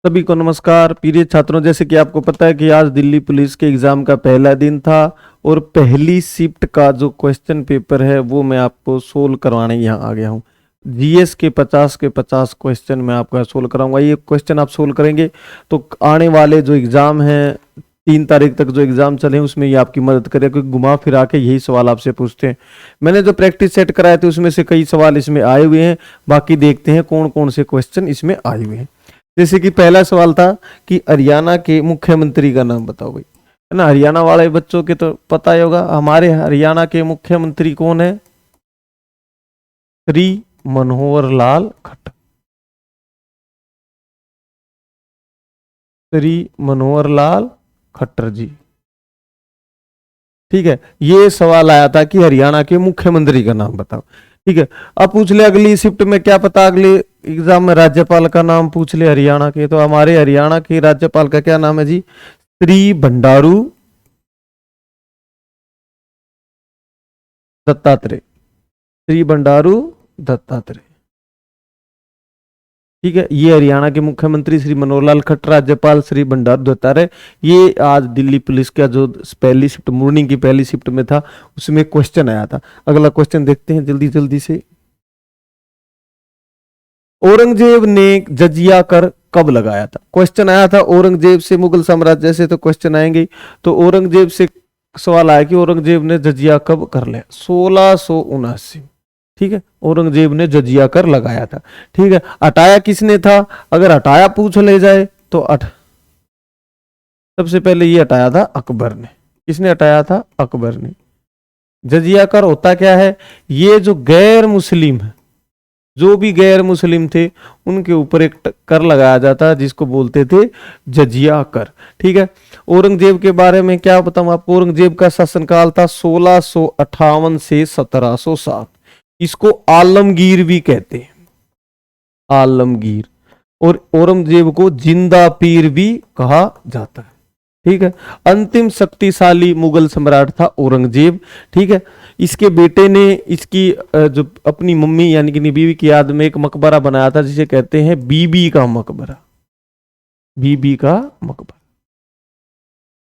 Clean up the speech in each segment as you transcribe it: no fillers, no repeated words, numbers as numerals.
सभी को नमस्कार। प्रिय छात्रों, जैसे कि आपको पता है कि आज दिल्ली पुलिस के एग्जाम का पहला दिन था और पहली शिफ्ट का जो क्वेश्चन पेपर है वो मैं आपको सोल्व करवाने यहाँ आ गया हूँ। जीएस के 50 के 50 क्वेश्चन मैं आपका सोल्व कराऊंगा। ये क्वेश्चन आप सोल्व करेंगे तो आने वाले जो एग्जाम है 3 तारीख तक जो एग्जाम चले उसमें ये आपकी मदद करेगा, क्योंकि घुमा फिरा के यही सवाल आपसे पूछते हैं। मैंने जो प्रैक्टिस सेट कराए थे उसमें से कई सवाल इसमें आए हुए हैं। बाकी देखते हैं कौन कौन से क्वेश्चन इसमें आए हुए हैं। जैसे कि पहला सवाल था कि हरियाणा के मुख्यमंत्री का नाम बताओ भाई, है ना। हरियाणा वाले बच्चों के तो पता ही होगा, हमारे हरियाणा के मुख्यमंत्री कौन है? श्री मनोहर लाल खट्टर। श्री मनोहर लाल खट्टर जी, ठीक है। ये सवाल आया था कि हरियाणा के मुख्यमंत्री का नाम बताओ, ठीक है। अब पूछ ले अगली शिफ्ट में क्या पता अगले एग्जाम में राज्यपाल का नाम पूछ ले हरियाणा के, तो हमारे हरियाणा के राज्यपाल का क्या नाम है जी? श्री बंडारू दत्तात्रेय। श्री बंडारू दत्तात्रेय, ठीक है। ये हरियाणा के मुख्यमंत्री श्री मनोहर लाल खट्टर, राज्यपाल श्री बंडारू दत्तात्रेय। ये आज दिल्ली पुलिस का जो पहली शिफ्ट मॉर्निंग की पहली शिफ्ट में था उसमें क्वेश्चन आया था। अगला क्वेश्चन देखते हैं जल्दी जल्दी से। औरंगजेब ने जजिया कर कब लगाया था? क्वेश्चन आया था औरंगजेब से मुगल साम्राज्य से, तो क्वेश्चन आएंगे। तो औरंगजेब से सवाल आया कि औरंगजेब ने जजिया कब कर लिया? 1679, ठीक है। औरंगजेब ने जजिया कर लगाया था, ठीक है। हटाया किसने था? अगर हटाया पूछ ले जाए तो सबसे पहले ये हटाया था अकबर ने। किसने हटाया था? अकबर ने। जजिया कर होता क्या है? ये जो गैर मुस्लिम है, जो भी गैर मुस्लिम थे उनके ऊपर एक कर लगाया जाता है जिसको बोलते थे जजिया कर, ठीक है। औरंगजेब के बारे में क्या बताऊं आपको? औरंगजेब का शासनकाल था 1658 से 1707। इसको आलमगीर भी कहते हैं, आलमगीर। और औरंगजेब को जिंदा पीर भी कहा जाता है, ठीक है। अंतिम शक्तिशाली मुगल सम्राट था औरंगजेब, ठीक है। इसके बेटे ने इसकी जो अपनी मम्मी यानी कि बीवी की याद में एक मकबरा बनाया था जिसे कहते हैं बीबी का मकबरा। बीबी का मकबरा,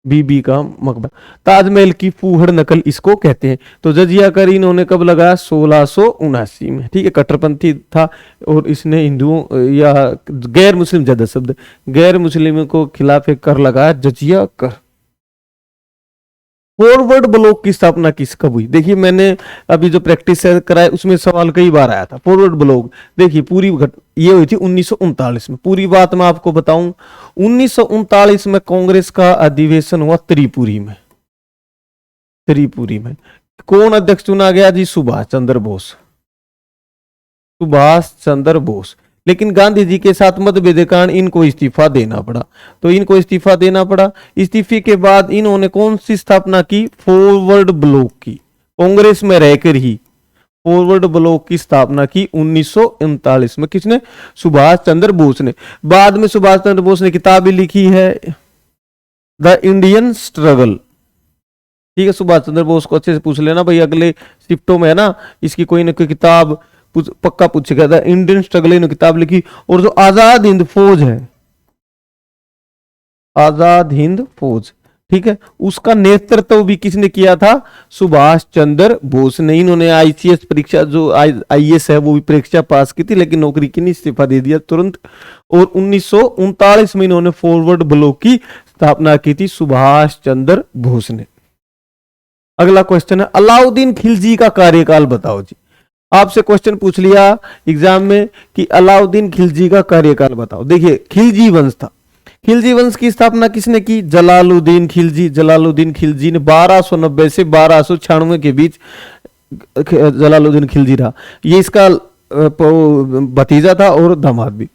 बीबी का मकबरा। ताजमहल की फूहड़ नकल इसको कहते हैं। तो जजिया कर इन्होंने कब लगाया? 1679 में, ठीक है। कट्टरपंथी था और इसने हिंदुओं या गैर मुस्लिम, ज्यादा शब्द, गैर मुस्लिमों को खिलाफ एक कर लगाया, जजिया कर। फॉरवर्ड ब्लॉक की स्थापना किस कब हुई? देखिए मैंने अभी जो प्रैक्टिस कराया उसमें सवाल कई बार आया था। फॉरवर्ड ब्लॉक देखिए पूरी ये हुई थी 1939 में। पूरी बात मैं आपको बताऊं, 1939 में कांग्रेस का अधिवेशन हुआ त्रिपुरी में। त्रिपुरी में कौन अध्यक्ष चुना गया जी? सुभाष चंद्र बोस। सुभाष चंद्र बोस। लेकिन गांधी जी के साथ मतभेद के कारण इनको इस्तीफा देना पड़ा। तो इनको इस्तीफा देना पड़ा। इस्तीफे के बाद इन्होंने कौन सी स्थापना की? फॉरवर्ड ब्लॉक की। कांग्रेस में रहकर ही फॉरवर्ड ब्लॉक की स्थापना की 1939 में। किसने? सुभाष चंद्र बोस ने। बाद में सुभाष चंद्र बोस ने किताब भी लिखी है, द इंडियन स्ट्रगल, ठीक है। सुभाष चंद्र बोस को अच्छे से पूछ लेना भाई, अगले शिफ्टों में है ना, इसकी कोई ना कोई किताब पक्का पूछेगा। द इंडियन स्ट्रगल इन्होंने किताब लिखी। और जो आजाद हिंद फौज है, आजाद हिंद फौज, ठीक है, उसका नेतृत्व भी किसने किया था? सुभाष चंद्र बोस ने। इन्होंने आईसीएस परीक्षा जो आईएएस है वो भी परीक्षा पास की थी, लेकिन नौकरी की नहीं, इस्तीफा दे दिया तुरंत। और 1939 में इन्होंने फॉरवर्ड ब्लॉक की स्थापना की थी, सुभाष चंद्र बोस ने। अगला क्वेश्चन है अलाउद्दीन खिलजी का कार्यकाल बताओ जी। आपसे क्वेश्चन पूछ लिया एग्जाम में कि अलाउद्दीन खिलजी का कार्यकाल बताओ। देखिए खिलजी वंश था। खिलजी वंश की स्थापना किसने की? जलालुद्दीन खिलजी। जलालुद्दीन खिलजी ने 1290 से 1296 के बीच जलालुद्दीन खिलजी रहा। ये इसका भतीजा था और दामाद भी।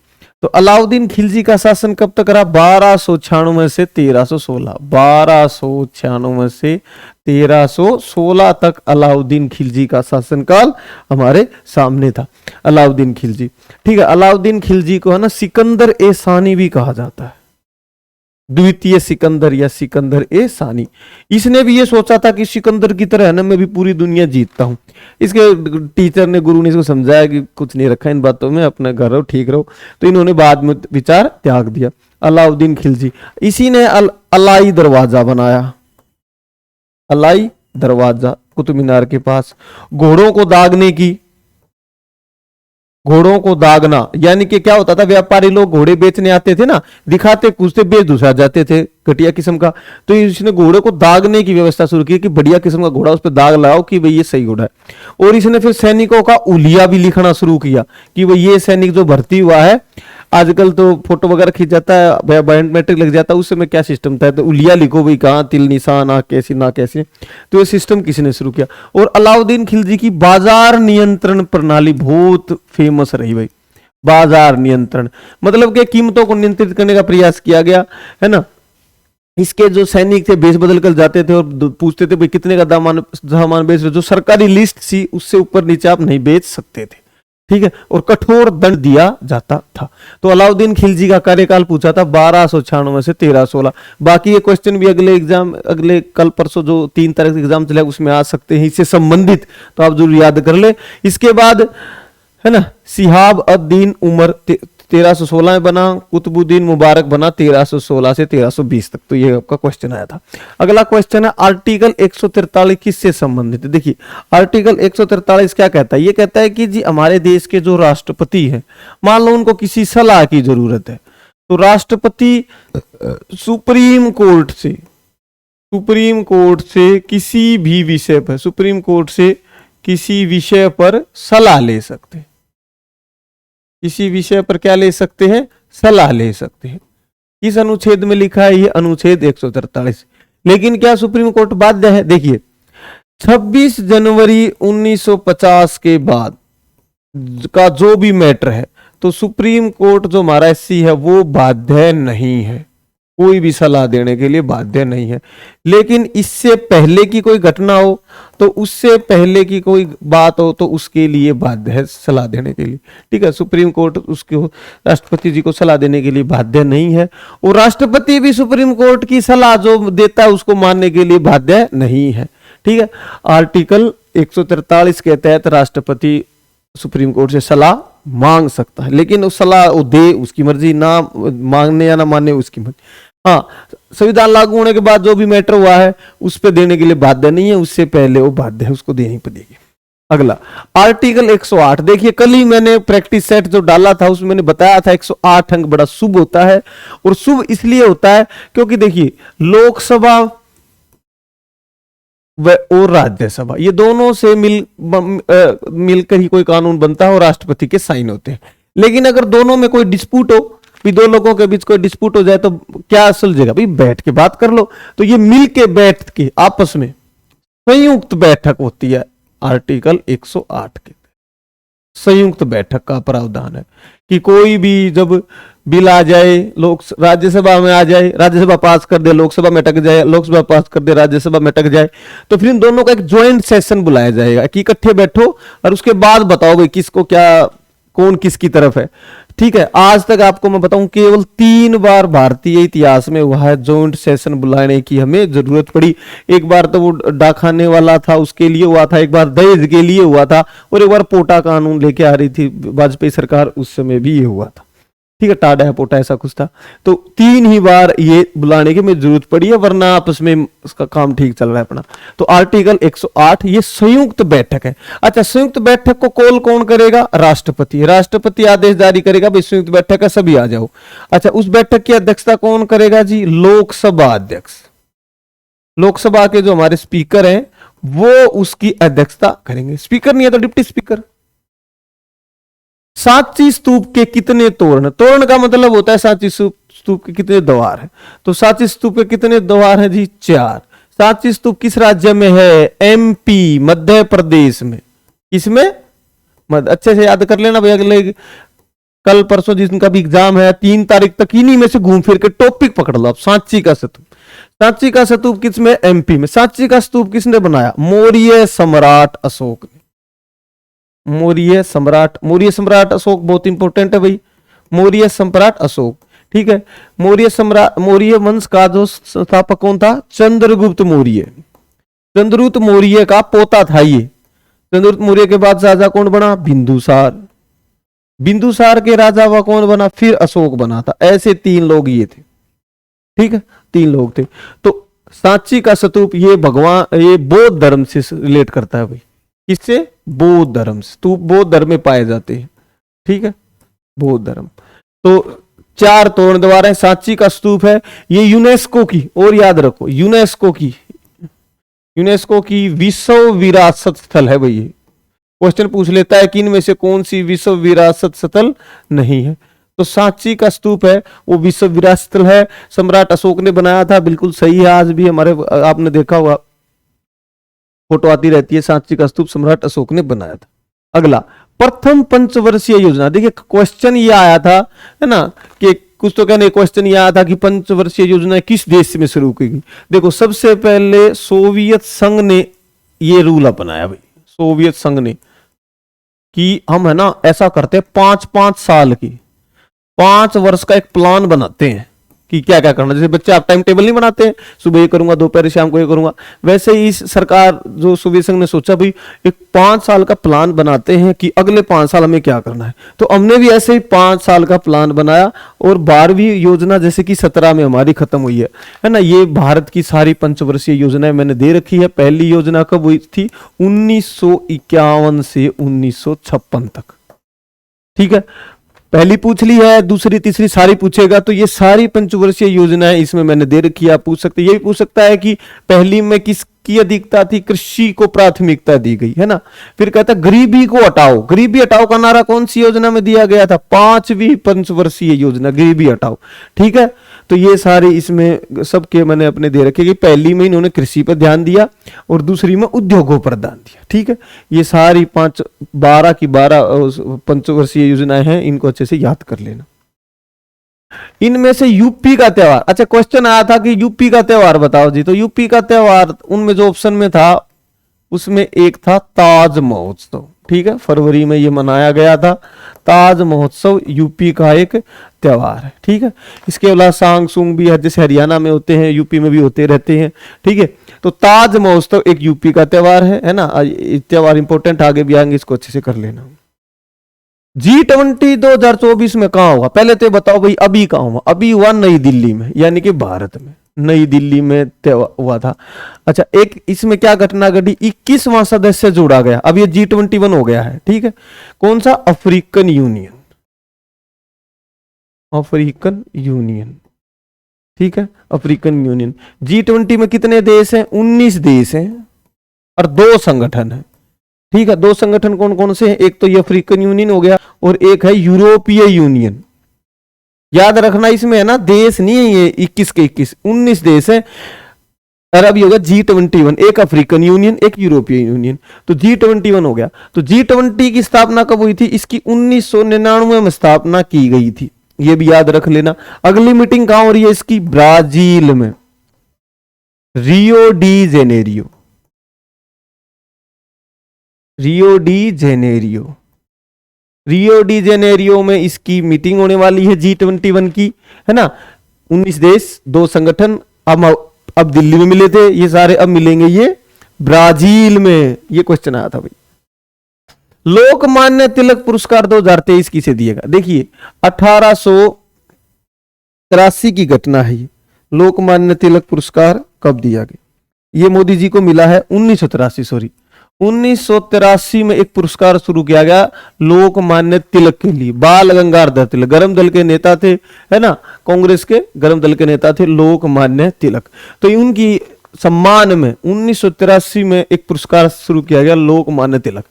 तो अलाउद्दीन खिलजी का शासन कब तक रहा? 1296 से 1316। 1296 से 1316 तक अलाउद्दीन खिलजी का शासनकाल हमारे सामने था। अलाउद्दीन खिलजी, ठीक है। अलाउद्दीन खिलजी को है ना सिकंदर ए सानी भी कहा जाता है। द्वितीय सिकंदर या सिकंदर ए सानी। इसने भी ये सोचा था कि सिकंदर की तरह है ना मैं भी पूरी दुनिया जीतता हूँ। इसके टीचर ने, गुरु ने इसको समझाया कि कुछ नहीं रखा इन बातों में, अपना घर रहो, ठीक रहो। तो इन्होंने बाद में विचार त्याग दिया। अलाउद्दीन खिलजी, इसी ने अलाई दरवाजा बनाया। अलाई दरवाजा कुतुब मीनार के पास। घोड़ों को दागने की, घोड़ों को दागना, यानी कि क्या होता था, व्यापारी लोग घोड़े बेचने आते थे ना, दिखाते कुछ थे, बेच दूसरा जाते थे घटिया किस्म का। तो इसने घोड़े को दागने की व्यवस्था शुरू की कि बढ़िया किस्म का घोड़ा, उस पर दाग लगाओ कि भाई ये सही घोड़ा है। और इसने फिर सैनिकों का उलिया भी लिखना शुरू किया कि भाई ये सैनिक जो भर्ती हुआ है, आजकल तो फोटो वगैरह खींच जाता है, बायोमेट्रिक लग जाता है, उस समय क्या सिस्टम था, तो उलिया लिखो भाई, कहाँ तिल निशान, ना कैसी ना कैसी। तो ये सिस्टम किसी ने शुरू किया। और अलाउद्दीन खिलजी की बाजार नियंत्रण प्रणाली बहुत फेमस रही भाई। बाजार नियंत्रण मतलब कि कीमतों को नियंत्रित करने का प्रयास किया गया, है ना। इसके जो सैनिक थे बेच बदल कर जाते थे और पूछते थे भाई कितने का सामान बेच रहे, जो सरकारी लिस्ट थी उससे ऊपर नीचे आप नहीं बेच सकते थे, ठीक है। और कठोर दंड दिया जाता था। तो अलाउद्दीन खिलजी का कार्यकाल पूछा था 1296 से 1316। बाकी ये क्वेश्चन भी अगले एग्जाम, अगले कल परसों जो 3 तारीख एग्जाम चलेगा उसमें आ सकते हैं इससे संबंधित, तो आप जरूर याद कर ले। इसके बाद है ना शिहाब अद-दीन उमर 1316 में बना, कुतुबुद्दीन मुबारक बना 1316 से 1320 तक। तो ये आपका क्वेश्चन आया था। अगला क्वेश्चन है आर्टिकल 143 किससे संबंधित है। देखिए आर्टिकल 143 क्या कहता है, ये कहता है कि जी हमारे देश के जो राष्ट्रपति हैं, मान लो उनको किसी सलाह की जरूरत है, तो राष्ट्रपति सुप्रीम कोर्ट से किसी भी विषय पर, सुप्रीम कोर्ट से किसी विषय पर सलाह ले सकते हैं। किसी विषय पर क्या ले सकते हैं, सलाह ले सकते हैं। इस अनुच्छेद में लिखा है, ये अनुच्छेद 143। लेकिन क्या सुप्रीम कोर्ट बाध्य है। देखिए 26 जनवरी 1950 के बाद का जो भी मैटर है, तो सुप्रीम कोर्ट जो हमारा एससी है वो बाध्य नहीं है, कोई भी सलाह देने के लिए बाध्य नहीं है। लेकिन इससे पहले की कोई घटना हो, तो उससे पहले की कोई बात हो, तो उसके लिए बाध्य है सलाह देने के लिए, ठीक है। सुप्रीम कोर्ट उसके राष्ट्रपति जी को सलाह देने के लिए बाध्य नहीं है, और राष्ट्रपति भी सुप्रीम कोर्ट की सलाह जो देता है उसको मानने के लिए बाध्य नहीं है, ठीक है। आर्टिकल 143 के तहत राष्ट्रपति सुप्रीम कोर्ट से सलाह मांग सकता है, लेकिन उस सलाह वो दे उसकी मर्जी, ना मांगने या ना मानने उसकी मर्जी। हाँ, संविधान लागू होने के बाद जो भी मैटर हुआ है उस पर देने के लिए बाध्य नहीं है, उससे पहले वो बाध्य है, उसको देनी पड़ेगी। अगला आर्टिकल 108। देखिए कल ही मैंने प्रैक्टिस सेट जो डाला था उसमें मैंने बताया था 108 अंक बड़ा शुभ होता है, और शुभ इसलिए होता है क्योंकि देखिए लोकसभा और राज्यसभा ये दोनों से मिलकर ही कोई कानून बनता है और राष्ट्रपति के साइन होते हैं। लेकिन अगर दोनों में कोई डिस्प्यूट हो, भी दो लोगों के बीच कोई डिस्प्यूट हो जाए, तो क्या सुलझेगा भाई, बैठ के बात कर लो। तो ये मिल के बैठ के आपस में संयुक्त बैठक होती है। आर्टिकल 108 के संयुक्त बैठक का प्रावधान है कि कोई भी जब बिल आ जाए, लोक राज्यसभा में आ जाए, राज्यसभा पास कर दे, लोकसभा में अटक जाए, लोकसभा पास कर दे, राज्यसभा में अटक जाए, तो फिर इन दोनों का एक ज्वाइंट सेशन बुलाया जाएगा कि इकट्ठे बैठो और उसके बाद बताओ भाई किसको क्या, कौन किसकी तरफ है, ठीक है। आज तक आपको मैं बताऊं केवल 3 बार भारतीय इतिहास में हुआ है ज्वाइंट सेशन बुलाने की हमें जरूरत पड़ी। एक बार तो वो डाकखाने वाला था उसके लिए हुआ था, एक बार दहेज के लिए हुआ था, और एक बार पोटा कानून लेके आ रही थी वाजपेयी सरकार, उस समय भी ये हुआ था, ठीक है। टाडा है पोटा ऐसा कुछ था। तो 3 ही बार ये बुलाने की हमें जरूरत पड़ी है, वरना आपस में उसका काम ठीक चल रहा है अपना। तो आर्टिकल 108 ये संयुक्त बैठक है। अच्छा, संयुक्त बैठक को कॉल कौन करेगा, राष्ट्रपति। राष्ट्रपति आदेश जारी करेगा भाई संयुक्त बैठक है, सभी आ जाओ। अच्छा, उस बैठक की अध्यक्षता कौन करेगा जी, लोकसभा अध्यक्ष। लोकसभा के जो हमारे स्पीकर हैं वो उसकी अध्यक्षता करेंगे। स्पीकर नहीं है तो डिप्टी स्पीकर। सांची स्तूप के कितने तोरण, तोरण का मतलब होता है सांची स्तूप के कितने द्वार हैं, तो सांची स्तूप के कितने द्वार हैं जी, 4। सांची स्तूप किस राज्य में है, एमपी मध्य प्रदेश में। इसमें अच्छे से याद कर लेना भाई, अगले कल परसों जिनका भी एग्जाम है 3 तारीख तक इन्हीं में से घूम फिर के टॉपिक पकड़ लो आप। सांची का स्तूप, सांची का स्तूप किसमें, एमपी में। सांची का स्तूप किसने बनाया, मौर्य सम्राट अशोक ने। मौर्य सम्राट अशोक बहुत इंपॉर्टेंट है भाई, मौर्य सम्राट अशोक, ठीक है। मौर्य सम्राट, मौर्य वंश का जो संस्थापक कौन था? चंद्रगुप्त मौर्य। चंद्रगुप्त मौर्य का पोता था ये। चंद्रगुप्त मौर्य के बाद राजा कौन बना? बिंदुसार। बिंदुसार के राजा व कौन बना? फिर अशोक बना था। ऐसे 3 लोग ये थे, ठीक है, 3 लोग थे। तो सांची का स्तूप ये भगवान, ये बौद्ध धर्म से रिलेट करता है भाई। किससे? बौद्ध धर्म से। स्तूप बौद्ध धर्म में पाए जाते हैं, ठीक है, बौद्ध धर्म। तो 4 तोरण द्वार है। सांची का स्तूप है ये यूनेस्को की, और याद रखो यूनेस्को की विश्व विरासत स्थल है भाई। क्वेश्चन पूछ लेता है कि इनमें से कौन सी विश्व विरासत स्थल नहीं है? तो सांची का स्तूप है वो विश्व विरासत स्थल है। सम्राट अशोक ने बनाया था, बिल्कुल सही है। आज भी हमारे, आपने देखा होगा फोटो आती रहती है, सांची का स्तूप सम्राट अशोक ने बनाया था। अगला, प्रथम पंचवर्षीय योजना। देखिए क्वेश्चन ये आया था, है ना, कि कुछ तो कहने क्वेश्चन ये आया था कि पंचवर्षीय योजना किस देश में शुरू की गई। देखो सबसे पहले सोवियत संघ ने ये रूल अपनाया भाई, सोवियत संघ ने, कि हम, है ना, ऐसा करते हैं 5-5 साल की, 5 वर्ष का एक प्लान बनाते हैं कि क्या क्या करना। जैसे बच्चे आप टाइम टेबल नहीं बनाते हैं, सुबह ये करूंगा, दोपहर शाम को ये करूंगा, वैसे ही इस सरकार जो सोवियत संघ ने सोचा भाई एक 5 साल का प्लान बनाते हैं कि अगले 5 साल हमें क्या करना है। तो हमने भी ऐसे ही 5 साल का प्लान बनाया, और 12वीं योजना जैसे कि 17 में हमारी खत्म हुई है ना। ये भारत की सारी पंचवर्षीय योजनाएं मैंने दे रखी है। पहली योजना कब हुई थी? 1951 से 1956 तक, ठीक है। पहली पूछ ली है, दूसरी तीसरी सारी पूछेगा। तो ये सारी पंचवर्षीय योजनाएं इसमें मैंने दे रखी है। आप पूछ सकते, ये भी पूछ सकता है कि पहली में किसकी अधिकता थी? कृषि को प्राथमिकता दी गई, है ना। फिर कहता गरीबी को हटाओ। गरीबी हटाओ का नारा कौन सी योजना में दिया गया था? 5वीं पंचवर्षीय योजना, गरीबी हटाओ, ठीक है। तो ये सारे इसमें सबके मैंने अपने दे रखे कि पहली में इन्होंने कृषि पर ध्यान दिया और दूसरी में उद्योगों पर ध्यान दिया, ठीक है। ये सारी 12 की 12 पंचवर्षीय योजनाएं हैं, इनको अच्छे से याद कर लेना। इनमें से यूपी का त्योहार, अच्छा क्वेश्चन आया था कि यूपी का त्योहार बताओ जी। तो यूपी का त्योहार उनमें जो ऑप्शन में था उसमें एक था ताज महोत्सव, ठीक है, फरवरी में ये मनाया गया था। ताज महोत्सव यूपी का एक त्योहार है, ठीक है। इसके अलावा सांग सूंग भी है, जैसे हरियाणा में होते हैं, यूपी में भी होते रहते हैं, ठीक है। तो ताज महोत्सव एक यूपी का त्योहार है ना। त्योहार इंपॉर्टेंट, आगे भी आएंगे, इसको अच्छे से कर लेना। G20 2024 में कहां हुआ? पहले तो बताओ भाई, अभी कहां हुआ? अभी हुआ नई दिल्ली में, यानी कि भारत में, नई दिल्ली में हुआ था। अच्छा, एक इसमें क्या घटना घटी? 21वां सदस्य जोड़ा गया। अब ये G21 हो गया है, ठीक है। कौन सा? अफ्रीकन यूनियन, अफ्रीकन यूनियन, ठीक है, अफ्रीकन यूनियन। G20 में कितने देश हैं? 19 देश हैं और 2 संगठन है, ठीक है। 2 संगठन कौन कौन से हैं? एक तो ये अफ्रीकन यूनियन हो गया और एक है यूरोपीय यूनियन। याद रखना इसमें, है ना, देश नहीं है ये 21 के 21, 19 देश है। और अब ये होगा G21, एक अफ्रीकन यूनियन, एक यूरोपीय यूनियन। तो G21 हो गया। तो G20 की स्थापना कब हुई थी? इसकी 1999 में स्थापना की गई थी, ये भी याद रख लेना। अगली मीटिंग कहां हो रही है इसकी? ब्राजील में, Rio de Janeiro, Rio de Janeiro, Rio de Janeiro में इसकी मीटिंग होने वाली है G21 की, है ना। 19 देश, 2 संगठन। अब दिल्ली में मिले थे ये सारे, अब मिलेंगे ये ब्राजील में। ये क्वेश्चन आया था भाई। लोकमान्य तिलक पुरस्कार 2023 किसे दिएगा? देखिए 1883 की घटना है ये। लोकमान्य तिलक पुरस्कार कब दिया गया? ये मोदी जी को मिला है 1983 में एक पुरस्कार शुरू किया गया लोकमान्य तिलक के लिए। बाल गंगाधर तिलक गर्म दल के नेता थे, है ना, कांग्रेस के गर्म दल के नेता थे लोकमान्य तिलक। तो उनकी सम्मान में 1983 में एक पुरस्कार शुरू किया गया लोकमान्य तिलक।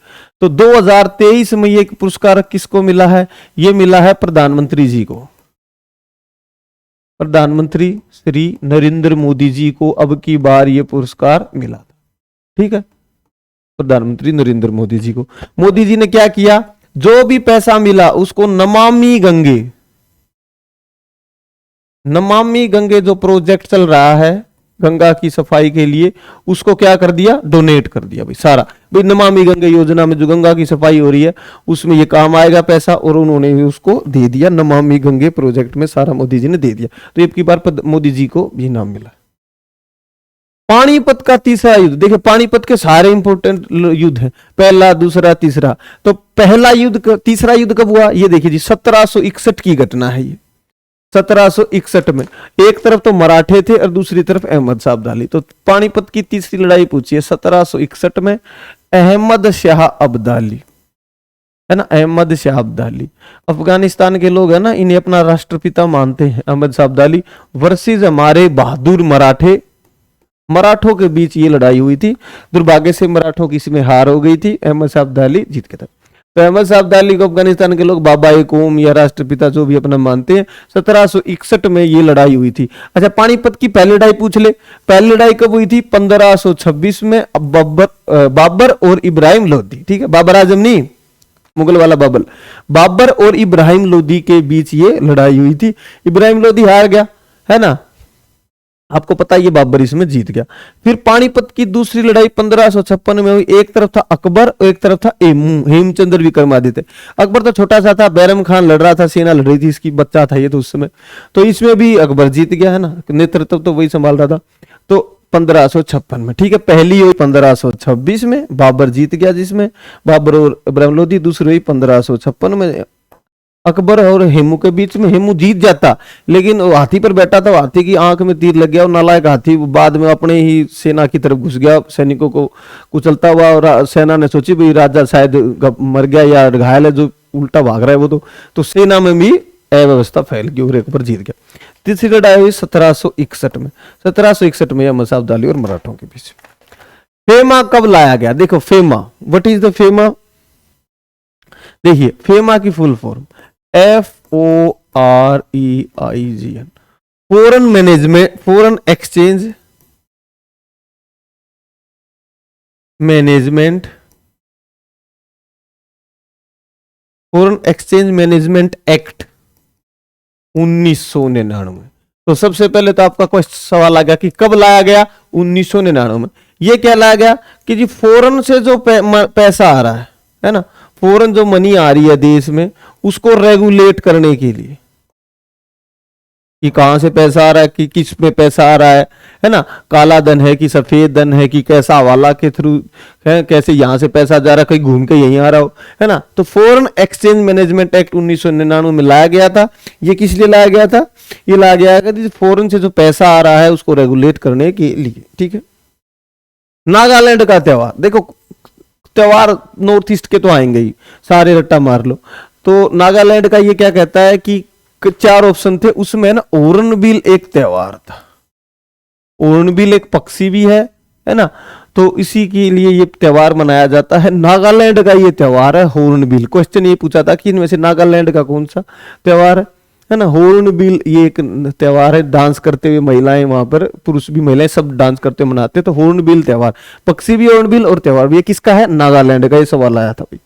तो 2023 में ये पुरस्कार किसको मिला है? ये मिला है प्रधानमंत्री जी को, प्रधानमंत्री श्री नरेंद्र मोदी जी को अब की बार ये पुरस्कार मिला था, ठीक है, प्रधानमंत्री नरेंद्र मोदी जी को। मोदी जी ने क्या किया? जो भी पैसा मिला उसको नमामि गंगे, नमामि गंगे जो प्रोजेक्ट चल रहा है गंगा की सफाई के लिए, उसको क्या कर दिया? डोनेट कर दिया भाई सारा। भाई नमामि गंगे योजना में जो गंगा की सफाई हो रही है उसमें ये काम आएगा पैसा, और उन्होंने भी उसको दे दिया, नमामि गंगे प्रोजेक्ट में सारा मोदी जी ने दे दिया। तो अब की बार मोदी जी को भी नाम मिला। पानीपत का तीसरा युद्ध, देखिए पानीपत के सारे इंपोर्टेंट युद्ध हैं, पहला दूसरा तीसरा। तो पहला युद्ध, तीसरा युद्ध कब हुआ ये देखिए जी, 1761 की घटना है ये। 1761 में एक तरफ तो मराठे थे और दूसरी तरफ अहमद शाह अब्दाली। तो पानीपत की तीसरी लड़ाई पूछी है 1761 में, अहमद शाह अब्दाली, है ना, अहमद शाह अब्दाली। अफगानिस्तान के लोग है ना, इन्हें अपना राष्ट्रपिता मानते हैं, अहमद शाह अब्दाली वर्सेस हमारे बहादुर मराठे। मराठों के बीच ये लड़ाई हुई थी, दुर्भाग्य से मराठों की इसमें हार हो गई थी, अहमद शाह अब्दाली जीत के था। तो अहमद शाह अब्दाली को अफगानिस्तान के लोग बाबा ए कौम या राष्ट्रपिता जो भी अपना मानते हैं। 1761 में ये लड़ाई हुई थी। अच्छा, पानीपत की पहली लड़ाई पूछ ले, पहली लड़ाई कब हुई थी? 1526 में बाबर और इब्राहिम लोदी, ठीक है, बाबर आजम नहीं, मुगल वाला बाबर, बाबर और इब्राहिम लोदी के बीच ये लड़ाई हुई थी। इब्राहिम लोदी हार गया, है ना, आपको पता है, ये बाबर इसमें जीत गया। फिर पानीपत की दूसरी लड़ाई 1556 में हुई। एक तरफ था अकबर और एक तरफ था हेमचंद्र विक्रमादित्य। अकबर तो छोटा सा था, बैरम खान लड़ रहा था, सेना लड़ रही थी, इसकी बच्चा था ये तो उस समय। तो इसमें भी अकबर जीत गया, है ना, नेतृत्व तो वही संभाल रहा था। तो 1556 में, ठीक है, पहली हुई 1526 में, बाबर जीत गया जिसमें बाबर और इब्राहिम लोदी। दूसरी हुई 1556 में, अकबर और हेमू के बीच में। हेमू जीत जाता, लेकिन वो हाथी पर बैठा था, हाथी की आंख में तीर लग गया और नालायक हाथी बाद में अपने ही सेना की तरफ घुस गया, सैनिकों को कुचलता हुआ। और सेना ने सोची भाई राजा शायद मर गया या घायल है, जो उल्टा भाग रहा है वो। तो सेना में भी अव्यवस्था फैल गई और अकबर जीत गया। तीसरी लड़ाई हुई 1761 में। 1761 में अहमद शाह अब्दाली और मराठों के बीच। फेमा कब लाया गया? देखो FEMA, what is the FEMA? देखिए फेमा की full form FOREIGN, foreign management, foreign exchange management, foreign exchange management act 1999। तो सबसे पहले तो आपका क्वेश्चन सवाल आ गया कि कब लाया गया? 1999 में। ये क्या लाया गया कि जी फॉरेन से जो पैसा आ रहा है ना, फॉरेन जो मनी आ रही है देश में, उसको रेगुलेट करने के लिए कि कहां से पैसा आ रहा है, कि किस में पैसा आ रहा है ना, काला धन है कि सफेद धन है, कि कैसा हवाला के थ्रू है, कैसे यहां से पैसा जा रहा है, कहीं घूम के यहीं आ रहा हो, है ना। तो फॉरेन एक्सचेंज मैनेजमेंट एक्ट 1999 में लाया गया था। ये किस लिए लाया गया था? ये लाया गया कि फॉरेन से जो पैसा आ रहा है उसको रेगुलेट करने के लिए, ठीक है। नागालैंड का त्योहार, देखो त्योहार नॉर्थ ईस्ट के तो आएंगे ही, सारे रट्टा मार लो। तो नागालैंड का ये क्या कहता है कि 4 ऑप्शन थे उसमें ना, ओरनबिल एक त्योहार था। ओरनबिल एक पक्षी भी है ना, तो इसी के लिए ये त्योहार मनाया जाता है। नागालैंड का ये त्योहार है हॉर्नबिल। क्वेश्चन ये पूछा था कि इनमें से नागालैंड का कौन सा त्योहार है ना। हॉर्नबिल ये एक त्योहार है, डांस करते हुए महिलाएं, वहां पर पुरुष भी महिलाएं सब डांस करते मनाते हैं। तो हॉर्नबिल त्योहार, पक्षी भी हॉर्नबिल और त्योहार भी। ये किसका है? नागालैंड का। ये सवाल आया था भाई।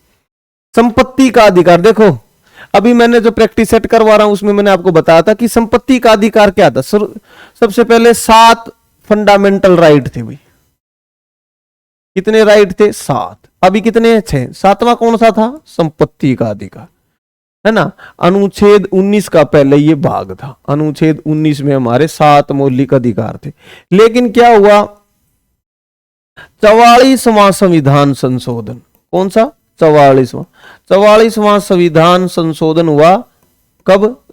संपत्ति का अधिकार, देखो अभी मैंने जो प्रैक्टिस सेट करवा रहा हूं उसमें मैंने आपको बताया था कि संपत्ति का अधिकार क्या था। सबसे पहले 7 फंडामेंटल राइट थे भाई। कितने राइट थे? 7। अभी कितने? 6। 7वां कौन सा था? संपत्ति का अधिकार, है ना। अनुच्छेद 19 का पहले ये भाग था। अनुच्छेद 19 में हमारे 7 मौलिक अधिकार थे। लेकिन क्या हुआ? 44वां संविधान संशोधन, कौन सा? 44वां संविधान संशोधन हुआ कब?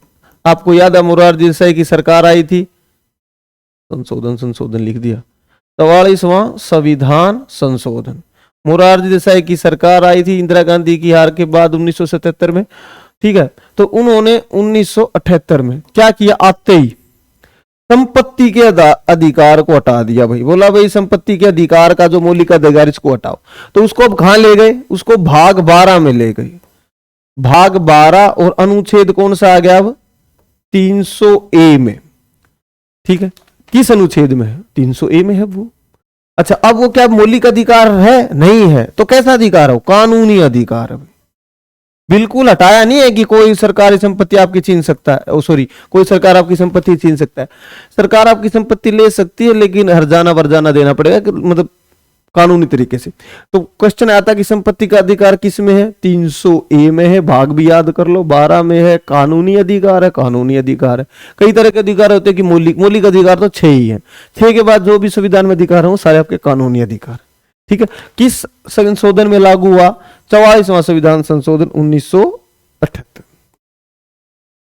आपको याद है मोरारजी देसाई की सरकार आई थी, संशोधन लिख दिया। 44वां संविधान संशोधन, मोरारजी देसाई की सरकार आई थी इंदिरा गांधी की हार के बाद 1977 में, ठीक है। तो उन्होंने 1978 में क्या किया? आते ही संपत्ति के अधिकार को हटा दिया भाई। बोला भाई संपत्ति के अधिकार का जो मौलिक अधिकार इसको हटाओ। तो उसको अब कहां ले गए? उसको भाग 12 में ले गए। भाग 12 और अनुच्छेद कौन सा आ गया अब? 300A में, ठीक है। किस अनुच्छेद में है? 300A में है वो। अच्छा, अब वो क्या मौलिक अधिकार है? नहीं है। तो कैसा अधिकार है? कानूनी अधिकार है। बिल्कुल हटाया नहीं है कि कोई सरकारी संपत्ति आपकी छीन सकता है, सॉरी कोई सरकार आपकी संपत्ति छीन सकता है। सरकार आपकी संपत्ति ले सकती है, लेकिन हर्जाना बरजाना देना पड़ेगा, मतलब कानूनी तरीके से। तो क्वेश्चन आता कि संपत्ति का अधिकार किस में है, 300A में है, भाग भी याद कर लो, 12 में है, कानूनी अधिकार है, कानूनी अधिकार है। कई तरह के अधिकार होते हैं कि मौलिक अधिकार तो 6 ही है, 6 के बाद जो भी संविधान में अधिकार है वो सारे आपके कानूनी अधिकार। ठीक है, किस संशोधन में लागू हुआ, 44वां संविधान संशोधन 1978।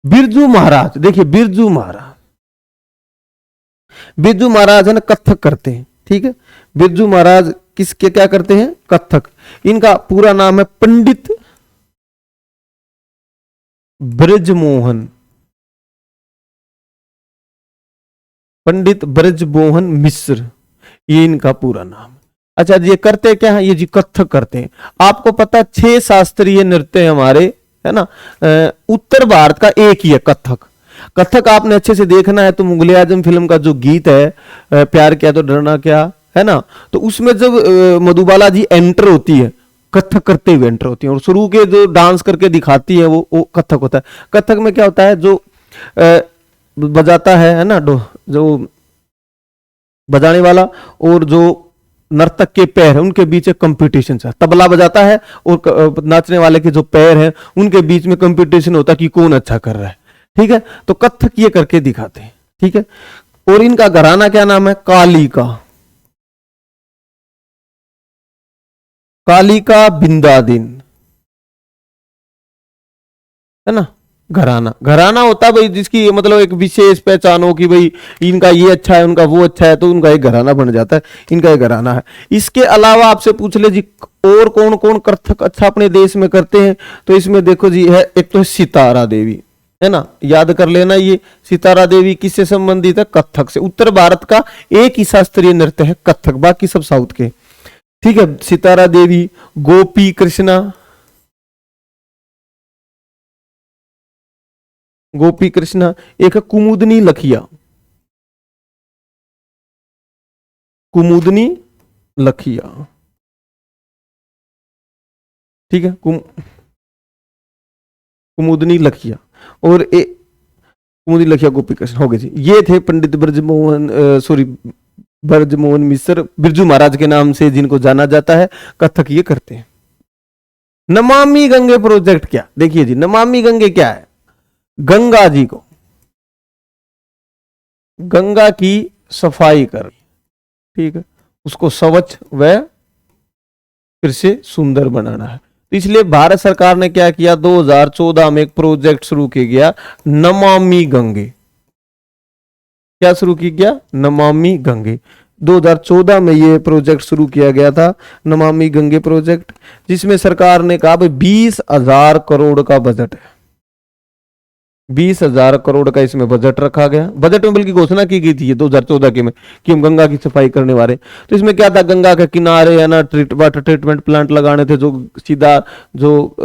बिरजू महाराज, देखिए बिरजू महाराज है ना, कथक करते हैं। ठीक है, बिरजू महाराज किसके क्या करते हैं, कथक। इनका पूरा नाम है पंडित ब्रजमोहन मिश्र, ये इनका पूरा नाम। अच्छा जी, ये करते क्या है, ये जी कथक करते हैं। आपको पता है 6 शास्त्रीय नृत्य हमारे, है ना, उत्तर भारत का एक ही है कथक। कथक आपने अच्छे से देखना है तो मुगले आजम फिल्म का जो गीत है, प्यार क्या तो डरना क्या, है ना, तो उसमें जब मधुबाला जी एंटर होती है, कथक करते हुए एंटर होती है, और शुरू के जो डांस करके दिखाती है वो कथक होता है। कथक में क्या होता है, जो बजाता है ना, जो बजाने वाला और जो नर्तक के पैर है उनके बीच एक कंपटीशन है। तबला बजाता है और नाचने वाले के जो पैर हैं उनके बीच में कंपटीशन होता है कि कौन अच्छा कर रहा है। ठीक है, तो कथक ये करके दिखाते हैं। ठीक है, और इनका घराना क्या नाम है, कालिका बिंदादिन, है ना। घराना होता है भाई जिसकी मतलब एक विशेष पहचान हो कि भाई इनका ये अच्छा है, उनका वो अच्छा है, तो उनका एक घराना बन जाता है, इनका एक घराना है। इसके अलावा आपसे पूछ ले जी और कौन कौन कथक अच्छा अपने देश में करते हैं, तो इसमें देखो जी है, एक तो है सितारा देवी, है ना, याद कर लेना, ये सितारा देवी किससे संबंधित है, कथक से। उत्तर भारत का एक ही शास्त्रीय नृत्य है कथक, बाकी सब साउथ के। ठीक है, सितारा देवी, गोपी कृष्णा, एक है कुमुदनी लखिया, ठीक है, कुमुदनी लखिया और कुमुदनी लखिया गोपी कृष्ण हो गए जी। ये थे पंडित ब्रजमोहन मिश्र, बिरजू महाराज के नाम से जिनको जाना जाता है, कथक ये करते हैं। नमामि गंगे प्रोजेक्ट क्या, देखिए जी, नमामि गंगे क्या है, गंगा जी को, गंगा की सफाई कर, ठीक है, उसको स्वच्छ व फिर से सुंदर बनाना है। तो इसलिए भारत सरकार ने क्या किया, 2014 में एक प्रोजेक्ट शुरू किया गया, नमामि गंगे। क्या शुरू किया गया, नमामि गंगे। 2014 में ये प्रोजेक्ट शुरू किया गया था, नमामि गंगे प्रोजेक्ट, जिसमें सरकार ने कहा भाई 20,000 करोड़ का बजट है, 20,000 करोड़ का इसमें बजट रखा गया। बजट में बल्कि घोषणा की गई थी ये 2014 के में कि हम गंगा की सफाई करने वाले। तो इसमें क्या था, गंगा के किनारे है ना वाटर ट्रीटमेंट प्लांट लगाने थे, जो सीधा जो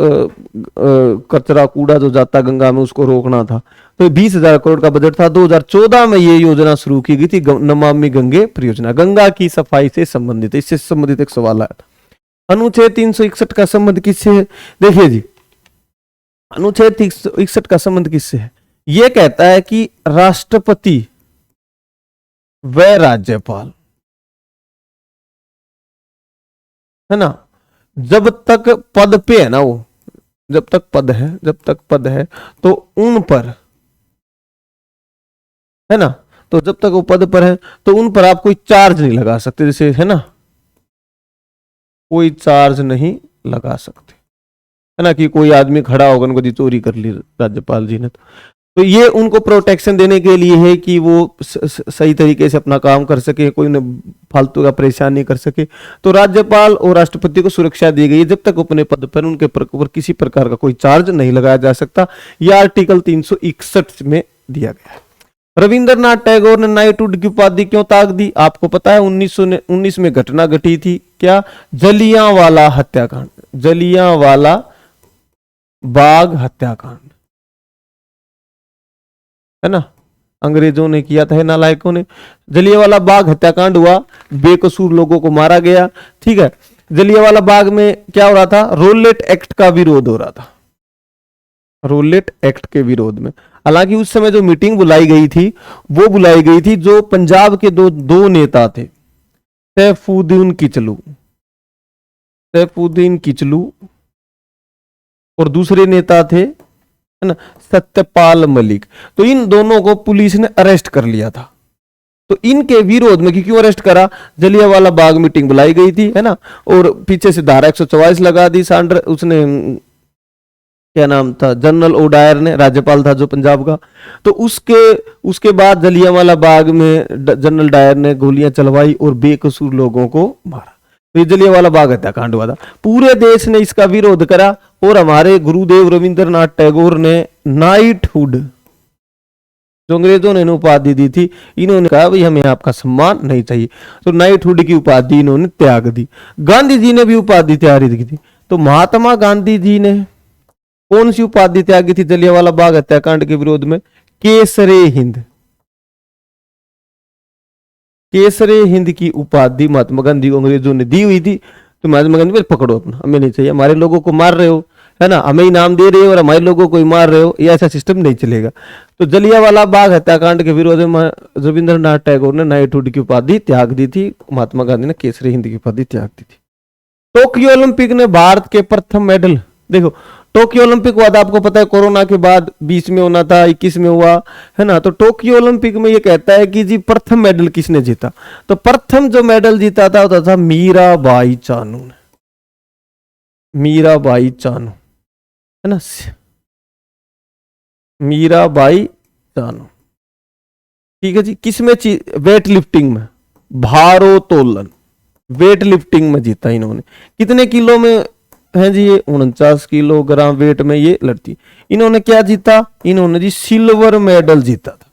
कचरा कूड़ा जो जाता गंगा में उसको रोकना था। तो 20,000 करोड़ का बजट था। 2014 में ये योजना शुरू की गई थी, नमामि गंगे परियोजना, गंगा की सफाई से संबंधित। इससे संबंधित एक सवाल आया था। अनुच्छेद 361 का संबंध किससे है, देखिए जी, अनुच्छेद 361 का संबंध किससे है, यह कहता है कि राष्ट्रपति व राज्यपाल, है ना, जब तक पद पे है ना, वो जब तक पद है तो उन पर, है ना, तो जब तक वो पद पर है तो उन पर आप कोई चार्ज नहीं लगा सकते, जैसे है ना, कोई चार्ज नहीं लगा सकते, है ना, कि कोई आदमी खड़ा होगा उनको दी चोरी कर ली राज्यपाल जी ने, तो ये उनको प्रोटेक्शन देने के लिए है कि वो सही तरीके से अपना काम कर सके, कोई उन्हें फालतू का परेशान नहीं कर सके। तो राज्यपाल और राष्ट्रपति को सुरक्षा दी गई है, जब तक अपने पद पर उनके ऊपर किसी प्रकार का कोई चार्ज नहीं लगाया जा सकता। यह आर्टिकल 361 में दिया गया है। रविंद्रनाथ टैगोर ने नाइटहुड की उपाधि क्यों ताक दी, आपको पता है 1919 में घटना घटी थी, क्या, जलियांवाला हत्याकांड, जलियांवाला बाग हत्याकांड, है ना, अंग्रेजों ने किया था, नालायकों ने। जलियांवाला बाग हत्याकांड हुआ, बेकसूर लोगों को मारा गया। ठीक है, जलियांवाला बाग में क्या हो रहा था, रोलेट एक्ट का विरोध हो रहा था, रोलेट एक्ट के विरोध में। हालांकि उस समय जो मीटिंग बुलाई गई थी वो बुलाई गई थी जो पंजाब के दो नेता थे, सैफुद्दीन किचलू, सैफुद्दीन किचलू, और दूसरे नेता थे, है ना, सत्यपाल मलिक। तो इन दोनों को पुलिस ने अरेस्ट कर लिया था। तो इनके विरोध में क्यों अरेस्ट करा, जलियांवाला बाग मीटिंग बुलाई गई थी, है ना, और पीछे से धारा 144 लगा दी सांड्र, उसने क्या नाम था, जनरल ओडायर ने, राज्यपाल था जो पंजाब का। तो उसके बाद जलियांवाला बाग में जनरल डायर ने गोलियां चलवाई और बेकसूर लोगों को मारा। तो ये जलियांवाला बाग हत्याकांड हुआ था। पूरे देश ने इसका विरोध करा और हमारे गुरुदेव रविंद्रनाथ टैगोर ने नाइटहुड, जो अंग्रेजों ने उपाधि दी थी, इन्होंने कहा भाई हमें आपका सम्मान नहीं चाहिए, तो नाइटहुड की उपाधि इन्होंने त्याग दी। गांधी जी ने भी उपाधि त्याग दी थी। तो महात्मा गांधी जी ने कौन सी उपाधि त्यागी थी जलियांवाला बाग हत्याकांड के विरोध में? केसरे हिंद। केसरे हिंद की उपाधि महात्मा गांधी को अंग्रेजों ने दी हुई थी। तो महात्मा गांधी पकड़ो अपना, हमें नहीं चाहिए, हमारे लोगों को मार रहे हो, है ना, हमें इनाम दे रहे हो और हमारे लोगों को ही मार रहे हो, ये ऐसा सिस्टम नहीं चलेगा। तो जलियांवाला बाग हत्याकांड के विरोध में रविंद्रनाथ टैगोर ने नाइटहुड की उपाधि त्याग दी थी, महात्मा गांधी ने केसरी हिंद की उपाधि त्याग दी थी। टोक्यो ओलंपिक ने भारत के प्रथम मेडल, देखो टोक्यो ओलंपिक हुआ था, आपको पता है कोरोना के बाद 20 में होना था, 21 में हुआ, है ना। तो टोक्यो ओलंपिक में ये कहता है कि जी प्रथम मेडल किसने जीता, तो प्रथम जो मेडल जीता था वो था मीराबाई चानू ने, मीराबाई चानू, है ना, मीराबाई चानू, ठीक है जी। किसमें? वेट लिफ्टिंग में, भारोत्तोलन, वेट लिफ्टिंग में जीता इन्होंने। कितने किलो में है जी? ये 49 किलोग्राम वेट में ये लड़ती। इन्होंने क्या जीता? इन्होंने जी सिल्वर मेडल जीता था,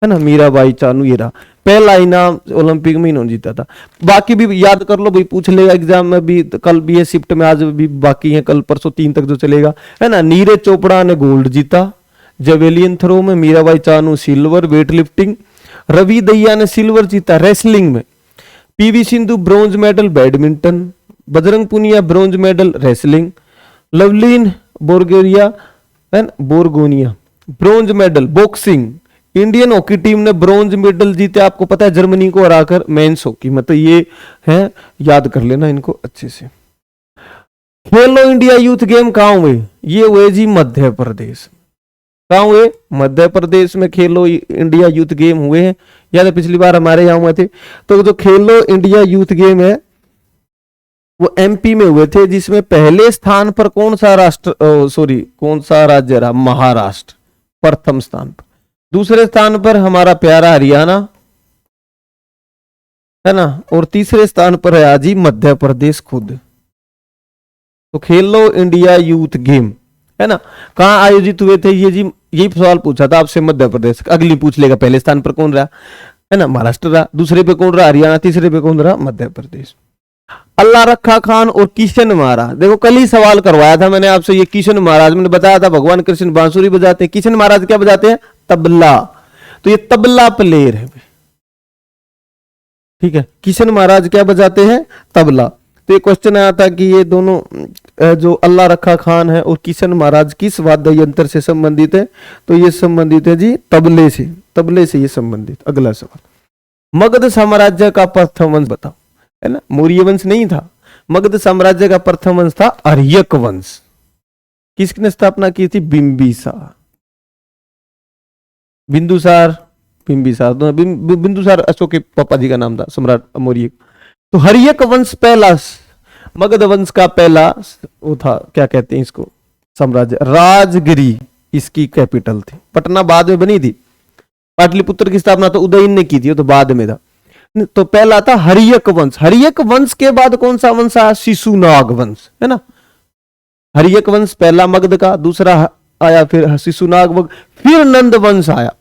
है ना, मीराबाई चानू। ये रहा पहला इनाम ओलंपिक में इन्होंने जीता था। बाकी भी याद कर लो भाई, पूछ लेगा एग्जाम में भी, कल भी है शिफ्ट में, आज भी बाकी है, कल परसों 3 तक जो चलेगा, है ना। नीरज चोपड़ा ने गोल्ड जीता जेवेलियन थ्रो में, Mirabai Chanu silver weight lifting, Ravi Dahiya ने सिल्वर जीता रेसलिंग में, PV Sindhu bronze medal badminton, Bajrang Punia bronze medal wrestling, Lovlina Borgohain bronze medal boxing. Indian hockey team ने ब्रॉन्ज मेडल जीते, आपको पता है, जर्मनी को हराकर मेंस हॉकी में। तो ये है, याद कर लेना इनको अच्छे से। खेलो इंडिया यूथ गेम कहां हुए? ये हुए जी मध्य प्रदेश। कहां हुए? मध्य प्रदेश में खेलो इंडिया यूथ गेम हुए हैं। याद है पिछली बार हमारे यहां हुए थे। तो जो खेलो इंडिया यूथ गेम है वो एमपी में हुए थे, जिसमें पहले स्थान पर कौन सा कौन सा राज्य रहा? महाराष्ट्र प्रथम स्थान पर। दूसरे स्थान पर हमारा प्यारा हरियाणा, है ना, और तीसरे स्थान पर है आज ही मध्य प्रदेश खुद। तो खेलो इंडिया यूथ गेम, है ना, कहां आयोजित हुए थे ये जी? यही सवाल पूछा था आपसे, मध्य प्रदेश। अगली पूछ लेगा, पहले स्थान पर कौन रहा, है ना, महाराष्ट्र रहा, दूसरे पे कौन रहा? हरियाणा, तीसरे पे कौन रहा? मध्य प्रदेश। अल्लाह रखा खान और किशन महाराज, देखो कल ही सवाल करवाया था मैंने आपसे, ये किशन महाराज, मैंने बताया था भगवान कृष्ण बांसुरी बजाते हैं, किशन महाराज क्या बजाते हैं? तबला। तो ये तबला प्लेयर है, ठीक है। किशन महाराज क्या बजाते हैं? तबला। तो ये क्वेश्चन आया था कि ये दोनों जो अल्लाह रखा खान है और किशन महाराज किस वाद्य यंत्र से संबंधित है? तो ये संबंधित है जी तबले से, तबले से ये संबंधित। अगला सवाल, मगध साम्राज्य का प्रथम वंश बताओ, है ना। मौर्य वंश नहीं था, मगध साम्राज्य का प्रथम वंश था आर्यक वंश। किसने स्थापना की थी? बिंबिसार। बिंदुसार अशोक के पापा जी का नाम था, सम्राट मौर्य। तो हर्यक वंश पहला, मगध वंश का पहला वो था, क्या कहते हैं इसको, साम्राज्य। राजगिरी इसकी कैपिटल थी। पटना बाद में बनी थी। पाटलिपुत्र की स्थापना तो उदयन ने की थी, तो बाद में था। तो पहला था हर्यक वंश। हर्यक वंश के बाद कौन सा वंश आया? शिशुनाग वंश, है ना। हर्यक वंश पहला मगध का, दूसरा आया फिर शिशुनाग वंश, फिर नंद वंश आया।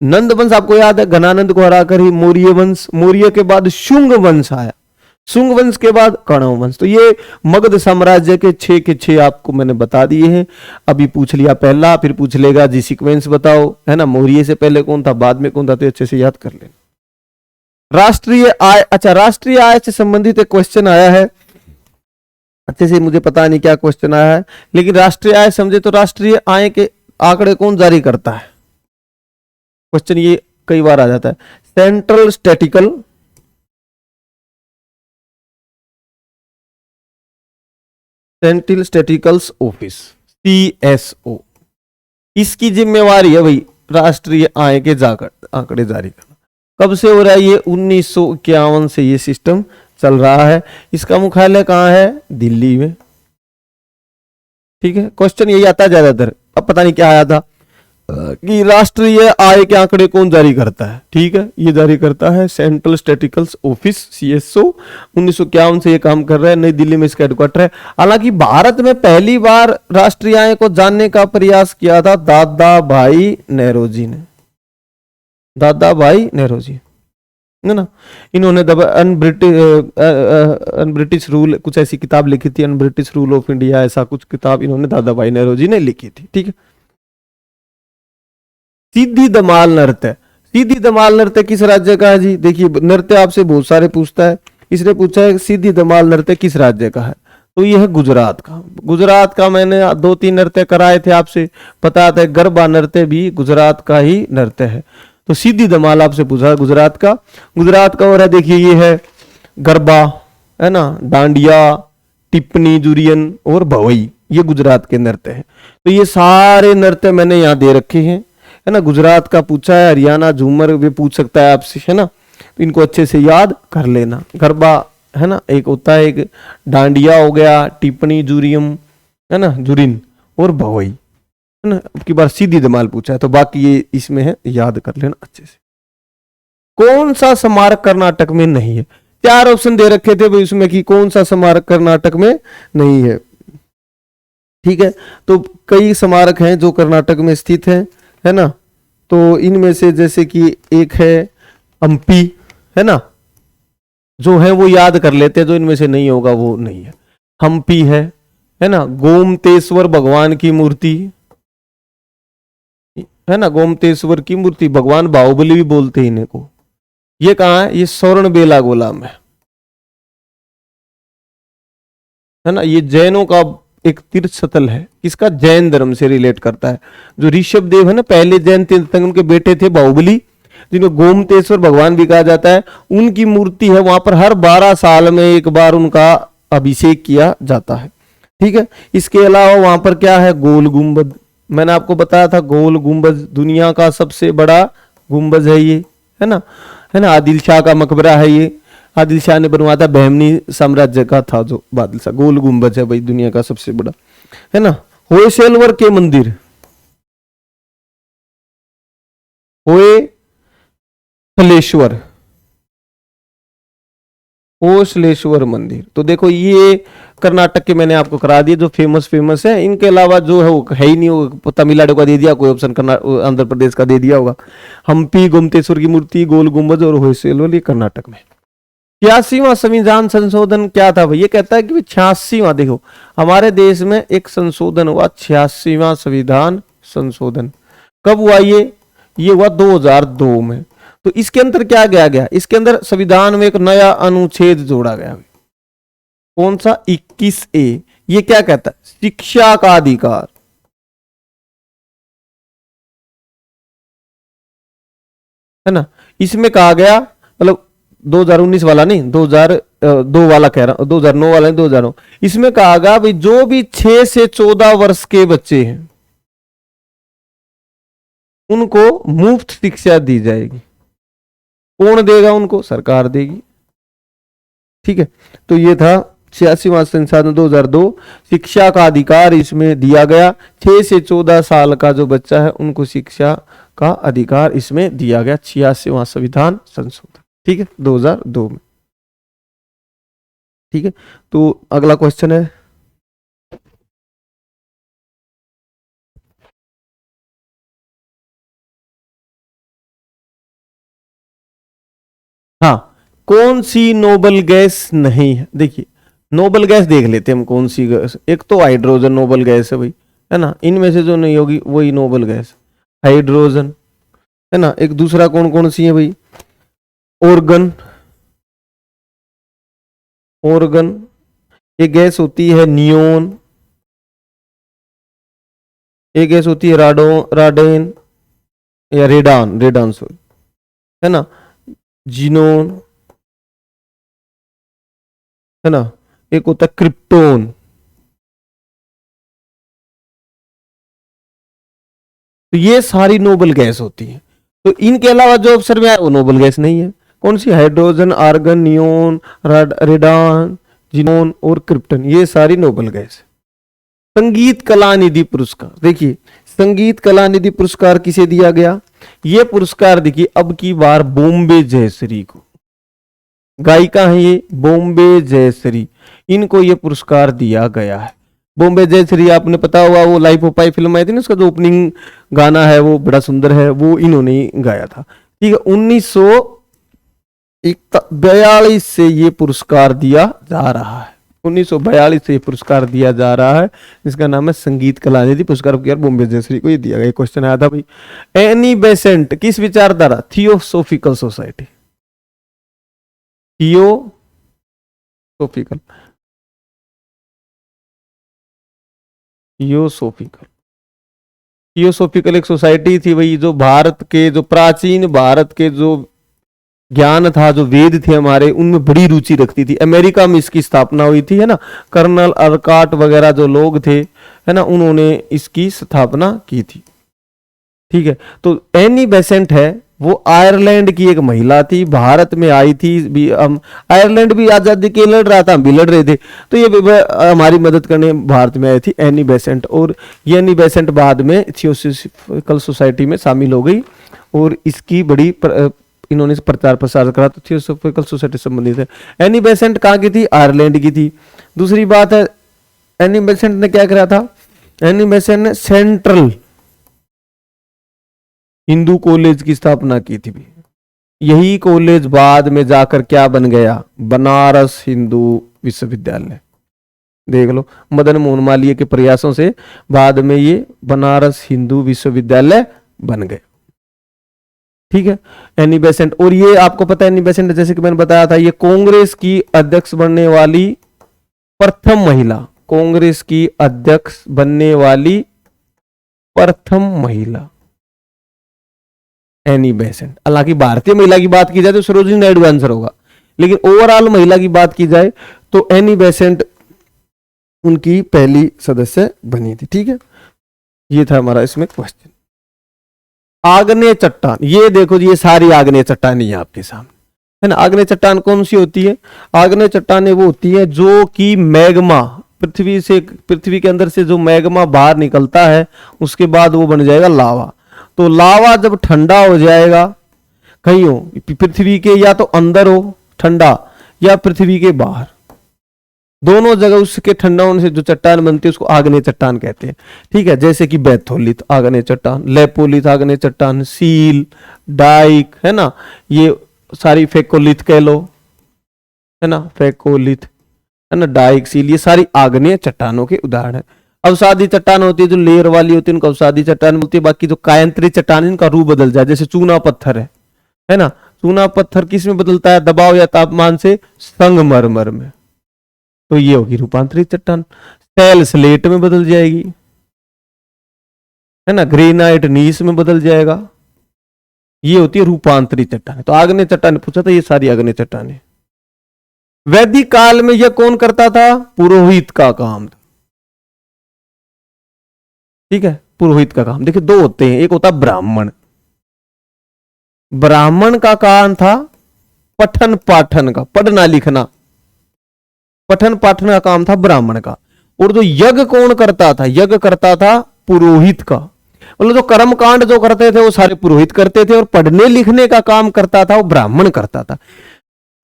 नंद वंश आपको याद है, घनानंद को हराकर ही मौर्य वंश। मौर्य के बाद शुंग वंश आया, शुंग वंश के बाद कण्व वंश। तो ये मगध साम्राज्य के 6 के 6 आपको मैंने बता दिए हैं। अभी पूछ लिया पहला, फिर पूछ लेगा जी सीक्वेंस बताओ, है ना, मौर्य से पहले कौन था, बाद में कौन था, तो अच्छे से याद कर लेना। राष्ट्रीय आय, अच्छा राष्ट्रीय आय से संबंधित एक क्वेश्चन आया है, अच्छे से मुझे पता नहीं क्या क्वेश्चन आया है, लेकिन राष्ट्रीय आय समझे तो राष्ट्रीय आय के आंकड़े कौन जारी करता है? क्वेश्चन ये कई बार आ जाता है। Central statistical central statistical office, CSO, इसकी जिम्मेवारी है भाई राष्ट्रीय आय के आंकड़े जारी करना। कब से हो रहा है ये? 1951 से ये सिस्टम चल रहा है। इसका मुख्यालय कहाँ है? दिल्ली में। ठीक है, क्वेश्चन यही आता है ज्यादातर। अब पता नहीं क्या आया था कि राष्ट्रीय आय के आंकड़े कौन जारी करता है। ठीक है, ये जारी करता है सेंट्रल स्टैटिस्टिकल ऑफिस, CSO। 1951 से ये काम कर रहा है, नई दिल्ली में इसका हेडक्वार्टर है। हालांकि भारत में पहली बार राष्ट्रीय आय को जानने का प्रयास किया था दादा भाई नेहरू जी ने। दादा भाई नेहरू जी है ना, इन्होंने ब्रिटिश रूल, कुछ ऐसी किताब लिखी थी, un British rule of India, ऐसा कुछ किताब इन्होंने दादा भाई नेहरू जी ने लिखी थी। ठीक है, सीधी धमाल नृत्य, सीधी धमाल नृत्य किस राज्य का है जी? देखिए नृत्य आपसे बहुत सारे पूछता है, इसने पूछा है सीधी धमाल नृत्य किस राज्य का है, तो ये है गुजरात का। गुजरात का मैंने 2-3 नृत्य कराए थे, आपसे पता था गरबा नृत्य भी गुजरात का ही नृत्य है। तो सीधी धमाल आपसे पूछा है गुजरात का। गुजरात का और है, देखिए ये है गरबा, है ना, डांडिया, टिप्पणी, जुरियन और भवई, ये गुजरात के नृत्य हैं। तो ये सारे नृत्य मैंने यहाँ दे रखे हैं, है ना। गुजरात का पूछा है, हरियाणा झूमर भी पूछ सकता है आपसे, है ना, तो इनको अच्छे से याद कर लेना। गरबा है ना, एक होता है, एक डांडिया हो गया, टिप्पणी, जुरियम, है ना, जुरिन और भवई, है ना। अब की बार सीधी धमाल पूछा है, तो बाकी ये इसमें है, याद कर लेना अच्छे से। कौन सा स्मारक कर्नाटक में नहीं है? 4 ऑप्शन दे रखे थे भाई उसमें कि कौन सा स्मारक कर्नाटक में नहीं है। ठीक है, तो कई स्मारक हैं जो कर्नाटक में स्थित है ना। तो इनमें से जैसे कि एक है हम्पी, है ना, जो है वो याद कर लेते हैं, जो इनमें से नहीं होगा वो नहीं है। हम्पी है ना। गोमतेश्वर भगवान की मूर्ति, है ना, गोमतेश्वर की मूर्ति, भगवान बाहुबली भी बोलते हैं इन्हें को। ये कहाँ है? ये स्वर्ण बेलागोला में, है ना। ये जैनों का एक तीर्थ स्थल है, किसका? जैन धर्म से रिलेट करता है। जो ऋषभ देव है ना, पहले जैन तीर्थंकर, उनके बेटे थे बाहुबली, जिनको गोमतेश्वर भगवान भी कहा जाता है, उनकी मूर्ति है वहां पर। हर 12 साल में एक बार उनका अभिषेक किया जाता है। ठीक है, इसके अलावा वहां पर क्या है? गोल गुंबद, मैंने आपको बताया था गोल गुंबद दुनिया का सबसे बड़ा गुंबद है ये, है ना, है ना। आदिल शाह का मकबरा है ये, आदिल शाह ने बनवाया था, बहमनी साम्राज्य का था जो बादल शाह। गोल गुंबद है भाई दुनिया का सबसे बड़ा, है ना। होयसलवर के मंदिर, होयसलेश्वर, होयसलेश्वर मंदिर, तो देखो ये कर्नाटक के मैंने आपको करा दिए जो फेमस है। इनके अलावा जो है वो है ही नहीं, वो तमिलनाडु का दे दिया कोई ऑप्शन, आंध्र प्रदेश का दे दिया होगा। हम्पी, गोमतेश्वर की मूर्ति, गोल गुंबद और होयसलवर, ये कर्नाटक में। 86वां संविधान संशोधन क्या था भाई? ये कहता है कि 86वां, देखो हमारे देश में एक संशोधन हुआ, 86वां संविधान संशोधन। कब हुआ ये हुआ 2002 में। तो इसके अंदर क्या किया गया? इसके अंदर संविधान में एक नया अनुच्छेद जोड़ा गया। कौन सा? 21A। ये क्या कहता है? शिक्षा का अधिकार, है ना। इसमें कहा गया, मतलब 2019 वाला नहीं, 2002 वाला कह रहा हूं, 2009 वाला नहीं, 2009। इसमें कहा गया भाई जो भी 6 से 14 वर्ष के बच्चे हैं उनको मुफ्त शिक्षा दी जाएगी। कौन देगा उनको? सरकार देगी। ठीक है, तो ये था 86वां संशोधन 2002। शिक्षा का अधिकार इसमें दिया गया, 6 से 14 साल का जो बच्चा है उनको शिक्षा का अधिकार इसमें दिया गया, 86वां संविधान संशोधन। ठीक है, 2002 में। ठीक है, तो अगला क्वेश्चन है, हाँ, कौन सी नोबल गैस नहीं है? देखिए नोबल गैस देख लेते हैं हम कौन सी गैस। एक तो हाइड्रोजन नोबल गैस है भाई, है ना, इनमें से जो नहीं होगी वही नोबल गैस, हाइड्रोजन, है ना। एक दूसरा कौन कौन सी है भाई? ऑर्गन, ऑर्गन, एक गैस होती है नियोन, एक गैस होती है राडेन या रेडान, रेडान सॉरी, है ना, जीनोन, है ना, एक होता है क्रिप्टोन, तो ये सारी नोबल गैस होती है। तो इनके अलावा जो अवसर में आया वो नोबल गैस नहीं है। कौन सी? Hydrogen, argon, neon, radon, xenon और क्रिप्टन, ये सारी नोबल गैस है। संगीत कला निधि पुरस्कार, देखिए संगीत कला निधि पुरस्कार किसे दिया गया? ये पुरस्कार देखिए अब की बार बॉम्बे जयश्री को, गायिका है ये बॉम्बे जयश्री, इनको ये पुरस्कार दिया गया है। बॉम्बे जयश्री आपने पता होगा वो लाइफ ऑफ पाई फिल्म आई थी ना, उसका जो ओपनिंग गाना है वो बड़ा सुंदर है, वो इन्होंने ही गाया था। ठीक है, 1942 से ये पुरस्कार दिया जा रहा है, 1942 से ये पुरस्कार दिया जा रहा है, इसका नाम है संगीत कला निधि पुरस्कार। बॉम्बे जयश्री को ये दिया गया। क्वेश्चन आया था भाई, एनी बेसेंट किस विचारधारा? थियोसोफिकल सोसाइटी, थियोसोफिकल, थियोसोफिकल एक सोसाइटी थी भाई, जो भारत के, जो प्राचीन भारत के जो ज्ञान था, जो वेद थे हमारे, उनमें बड़ी रुचि रखती थी। अमेरिका में इसकी स्थापना हुई थी, है ना, कर्नल अर्काट वगैरह जो लोग थे, है ना, उन्होंने इसकी स्थापना की थी। ठीक है, तो एनी बेसेंट है वो आयरलैंड की एक महिला थी, भारत में आई थी भी, आयरलैंड भी आजादी के लड़ रहा था, हम भी लड़ रहे थे, तो ये हमारी मदद करने भारत में आई थी एनी बेसेंट। और ये एनी बेसेंट बाद में थियोसोफिकल सोसाइटी में शामिल हो गई और इसकी बड़ी इन्होंने प्रचार प्रसार करा, तो थियोसोफिकल सोसाइटी संबंधित है। एनी बेसेंट कहाँ की थी? आयरलैंड की थी। दूसरी बात है, एनी बेसेंट ने क्या करा था? एनी बेसेंट ने सेंट्रल हिंदू कॉलेज की स्थापना की थी। यही कॉलेज बाद में जाकर क्या बन गया? बनारस हिंदू विश्वविद्यालय। देख लो, मदन मोहन मालवीय के प्रयासों से बाद में ये बनारस हिंदू विश्वविद्यालय बन गए। ठीक है, एनी बेसेंट। और ये आपको पता है एनी बेसेंट, जैसे कि मैंने बताया था, ये कांग्रेस की अध्यक्ष बनने वाली प्रथम महिला, कांग्रेस की अध्यक्ष बनने वाली प्रथम महिला एनी बेसेंट। हालांकि भारतीय महिला की बात की जाए तो सरोजिनी नायडू आंसर होगा, लेकिन ओवरऑल महिला की बात की जाए तो एनी बेसेंट उनकी पहली सदस्य बनी थी। ठीक है, ये था हमारा इसमें क्वेश्चन। आग्नेय चट्टान, ये देखो जी, ये सारी आग्नेय चट्टान ही है आपके सामने, है ना। आग्नेय चट्टान कौन सी होती है? आग्नेय चट्टानें वो होती है जो कि मैग्मा, पृथ्वी के अंदर से जो मैग्मा बाहर निकलता है उसके बाद वो बन जाएगा लावा। तो लावा जब ठंडा हो जाएगा, कहीं हो पृथ्वी के या तो अंदर हो ठंडा या पृथ्वी के बाहर, दोनों जगह उसके ठंडा होने से जो चट्टान बनती है उसको आग्नेय चट्टान कहते हैं। ठीक है, जैसे कि बैथोलिथ आग्नेय चट्टान, लेपोलिथ आग्नेय चट्टान, सील, डाइक, है ना, ये सारी फेकोलिथ कह लो, है ना, फेकोलिथ, है ना, डाइक, सील, ये सारी आग्नेय चट्टानों के उदाहरण है। अवसादी चट्टान होती है जो लेयर वाली होती है, उनको अवसादी चट्टान बोलती है। बाकी जो कायंत्री चट्टान, इनका रूप बदल जाए, जैसे चूना पत्थर है ना, चूना पत्थर किस में बदलता है? दबाव या तापमान से संगमरमर में, तो ये होगी रूपांतरित चट्टान। सेल स्लेट में बदल जाएगी, है ना, ग्रेनाइट नीस में बदल जाएगा, ये होती है रूपांतरित चट्टान। तो आग्नेय चट्टान पूछा था, ये सारी आग्नेय चट्टानें। वैदिक काल में यह कौन करता था? पुरोहित का काम था। ठीक है, पुरोहित का काम। देखिए दो होते हैं, एक होता ब्राह्मण, ब्राह्मण का काम था पठन पाठन का, पढ़ना लिखना, पठन पाठन का काम था ब्राह्मण का। और जो यज्ञ कौन करता था? यज्ञ करता था पुरोहित का। मतलब जो कर्म कांड जो करते थे वो सारे पुरोहित करते थे, और पढ़ने लिखने का काम करता था वो ब्राह्मण करता था।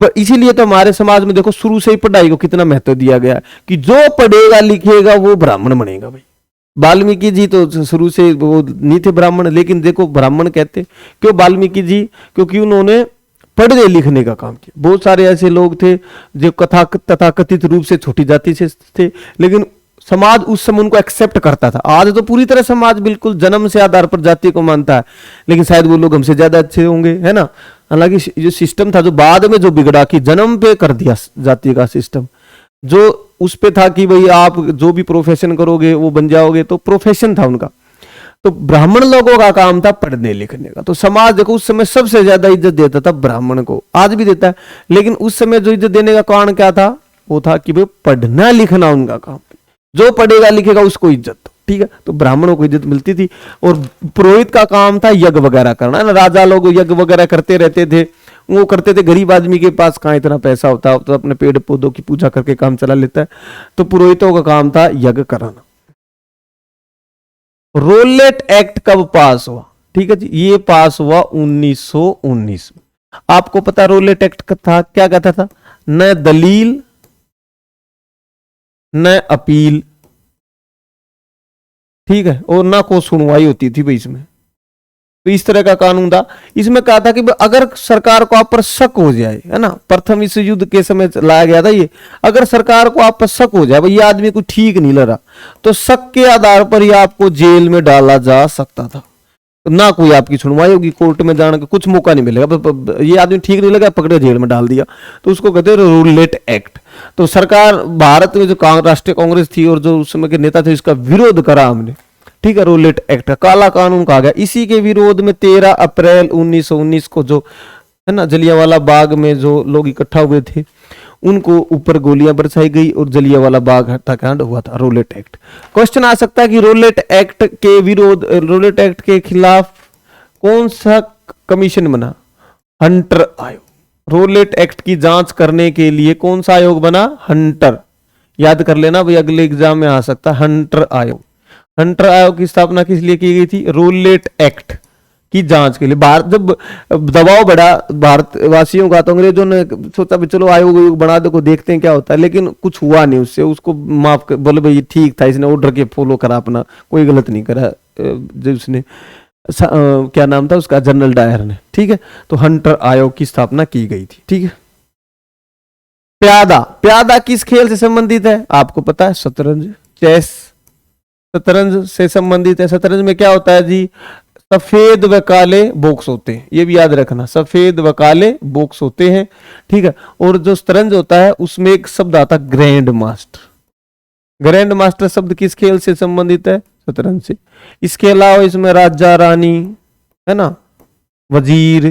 पर इसीलिए तो हमारे समाज में देखो शुरू से ही पढ़ाई को कितना महत्व दिया गया कि जो पढ़ेगा लिखेगा वो ब्राह्मण बनेगा। भाई वाल्मीकि जी तो शुरू से वो नहीं थे ब्राह्मण, लेकिन देखो ब्राह्मण कहते क्यों वाल्मीकि जी? क्योंकि उन्होंने पढ़ने लिखने का काम किया। बहुत सारे ऐसे लोग थे जो तथाकथित रूप से छोटी जाति से थे, लेकिन समाज उस समय उनको एक्सेप्ट करता था। आज तो पूरी तरह समाज बिल्कुल जन्म से आधार पर जाति को मानता है, लेकिन शायद वो लोग हमसे ज्यादा अच्छे होंगे, है ना। हालांकि जो सिस्टम था जो बाद में जो बिगड़ा कि जन्म पे कर दिया जाति का सिस्टम, जो उस पे था कि भाई आप जो भी प्रोफेशन करोगे वो बन जाओगे, तो प्रोफेशन था उनका। तो ब्राह्मण लोगों का काम था पढ़ने लिखने का। तो समाज देखो उस समय सबसे ज्यादा इज्जत देता था ब्राह्मण को, आज भी देता है, लेकिन उस समय जो इज्जत देने का कारण क्या था? वो था कि भाई पढ़ना लिखना उनका काम, जो पढ़ेगा लिखेगा उसको इज्जत। ठीक है, तो ब्राह्मणों को इज्जत मिलती थी। और पुरोहित का काम था यज्ञ वगैरह करना ना, राजा लोग यज्ञ वगैरह करते रहते थे, वो करते थे। गरीब आदमी के पास कहाँ इतना पैसा होता है, तो अपने पेड़ पौधों की पूजा करके काम चला लेता है। तो पुरोहितों का काम था यज्ञ कराना। रोलेट एक्ट कब पास हुआ? ठीक है जी, ये पास हुआ 1919 में। आपको पता रोलेट एक्ट था क्या कहता था? न दलील न अपील, ठीक है, और ना को सुनवाई होती थी भाई इसमें। तो इस तरह का कानून था। इसमें कहा था कि अगर सरकार को आप पर शक हो जाए, है ना, प्रथम विश्व युद्ध के समय लाया गया था ये, अगर सरकार को आप पर शक हो जाए भाई ये आदमी कुछ ठीक नहीं लग रहा, तो शक के आधार पर ही आपको जेल में डाला जा सकता था। ना कोई आपकी सुनवाई होगी, कोर्ट में जाने का कुछ मौका नहीं मिलेगा। ये आदमी ठीक नहीं लगा, पकड़े जेल में डाल दिया, तो उसको कहते हैं रूलेट एक्ट। तो सरकार भारत में जो राष्ट्रीय कांग्रेस थी और जो उस समय के नेता थे, इसका विरोध करा हमने, ठीक है, रूलेट एक्ट का काला कानून कहा गया। इसी के विरोध में 13 अप्रैल 1919 को जो है ना जलियांवाला बाग में जो लोग इकट्ठा हुए थे, उनको ऊपर गोलियां बरसाई गई और जलियांवाला बाग हत्याकांड हुआ था। Roulette act. क्वेश्चन आ सकता है कि रोलेट एक्ट के विरोध, रोलेट एक्ट के खिलाफ कौन सा कमीशन बना? हंटर आयोग। रोलेट एक्ट की जांच करने के लिए कौन सा आयोग बना? हंटर। याद कर लेना भाई, अगले एग्जाम में आ सकता है हंटर आयोग। हंटर आयोग की स्थापना किस लिए की गई थी? रोलेट एक्ट की जांच के लिए। भारत जब दबाव बढ़ा भारतवासियों का, तो अंग्रेजों ने सोचा भी चलो आयोग बना दो, को देखते हैं क्या होता है, लेकिन कुछ हुआ नहीं उससे। उसको माफ कर, बोले भाई ठीक था, इसने ऑर्डर के फॉलो करा, अपना कोई गलत नहीं करा जब उसने क्या नाम था उसका, जनरल डायर ने, ठीक है। तो हंटर आयोग की स्थापना की गई थी, ठीक है। प्यादा, प्यादा किस खेल से संबंधित है? आपको पता है, शतरंज, चेस, शतरंज से संबंधित है। शतरंज में क्या होता है जी? सफेद व काले बॉक्स होते हैं, ये भी याद रखना, सफेद व काले बॉक्स होते हैं, ठीक है। और जो शतरंज होता है उसमें एक शब्द आता है ग्रैंड मास्टर। ग्रैंड मास्टर शब्द किस खेल से संबंधित है? शतरंज से। इसके अलावा इसमें राजा रानी, है ना, वजीर,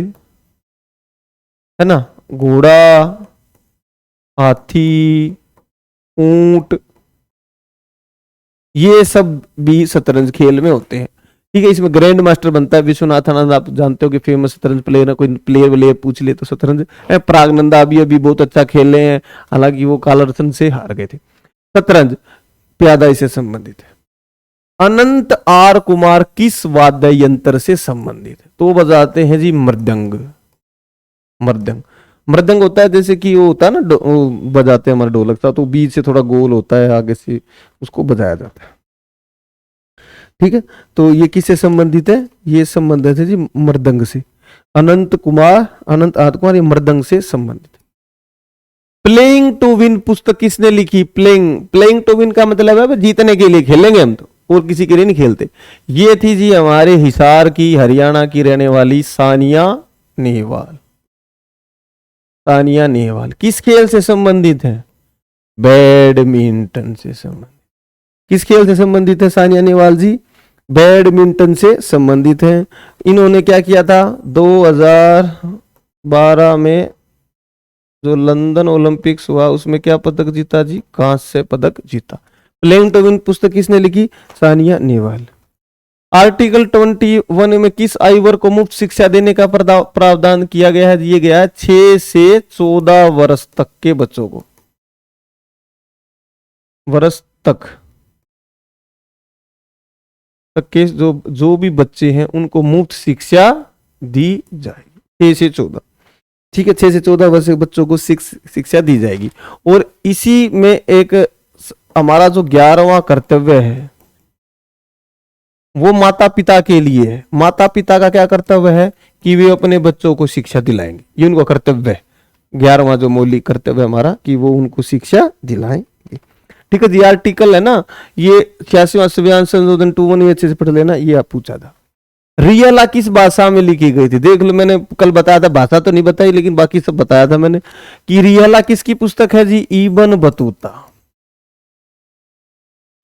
है ना, घोड़ा, हाथी, ऊंट, ये सब भी शतरंज खेल में होते हैं, ठीक है। इसमें ग्रैंड मास्टर बनता है विश्वनाथ आनंद, आप जानते हो कि फेमस शतरंज प्लेयर है, कोई प्लेयर पूछ ले तो शतरंज। प्रागनंदा अभी बहुत अच्छा खेल रहे हैं, हालांकि वो काला रतन से हार गए थे। शतरंज प्यादा से संबंधित है। अनंत आर कुमार किस वाद्य यंत्र से संबंधित है? तो बजाते हैं जी मृदंग। मृदंग, मृदंग होता है जैसे कि वो होता है ना, बजाते हैं हमारा ढोलक था, तो बीच से थोड़ा गोल होता है, आगे से उसको बजाया जाता है, ठीक है। तो ये किससे संबंधित है? ये संबंधित है जी मृदंग से। अनंत आर कुमार ये मृदंग से संबंधित है। प्लेइंग टू विन पुस्तक किसने लिखी? प्लेइंग टू विन का मतलब है जीतने के लिए खेलेंगे हम, तो और किसी के लिए नहीं खेलते। ये थी जी हमारे हिसार की, हरियाणा की रहने वाली सानिया नेहवाल। सानिया नेहवाल किस खेल से संबंधित है? बैडमिंटन से संबंधित। किस खेल से संबंधित है सानिया नेहवाल जी? बैडमिंटन से संबंधित है। इन्होंने क्या किया था? 2012 में जो लंदन ओलंपिक्स हुआ उसमें क्या पदक जीता जी? कांस्य पदक जीता। प्लेइंग टू विन पुस्तक किसने लिखी? सानिया नेहवाल। आर्टिकल 21 में किस आयु वर्ग को मुफ्त शिक्षा देने का प्रावधान किया गया है? दिए गया है 6 से 14 वर्ष तक के बच्चों को, वर्ष तक के जो भी बच्चे हैं उनको मुफ्त शिक्षा दी जाएगी, 6 से 14, ठीक है। 6 से 14 वर्ष के बच्चों को शिक्षा दी जाएगी। और इसी में एक हमारा जो 11वां कर्तव्य है वो माता पिता के लिए है। माता पिता का क्या कर्तव्य है? कि वे अपने बच्चों को शिक्षा दिलाएंगे, ये उनका कर्तव्य है। 11वां जो मौलिक कर्तव्य हमारा कि वो उनको शिक्षा दिलाएंगे, ठीक है जी। आर्टिकल है ना, ये 86वां संविधान संशोधन 21 अच्छे से पढ़ लेना, ये आप पूछा था। रियला किस भाषा में लिखी गई थी? देख लो, मैंने कल बताया था, भाषा तो नहीं बताई लेकिन बाकी सब बताया था मैंने कि रियला किसकी पुस्तक है जी? Ibn Battuta.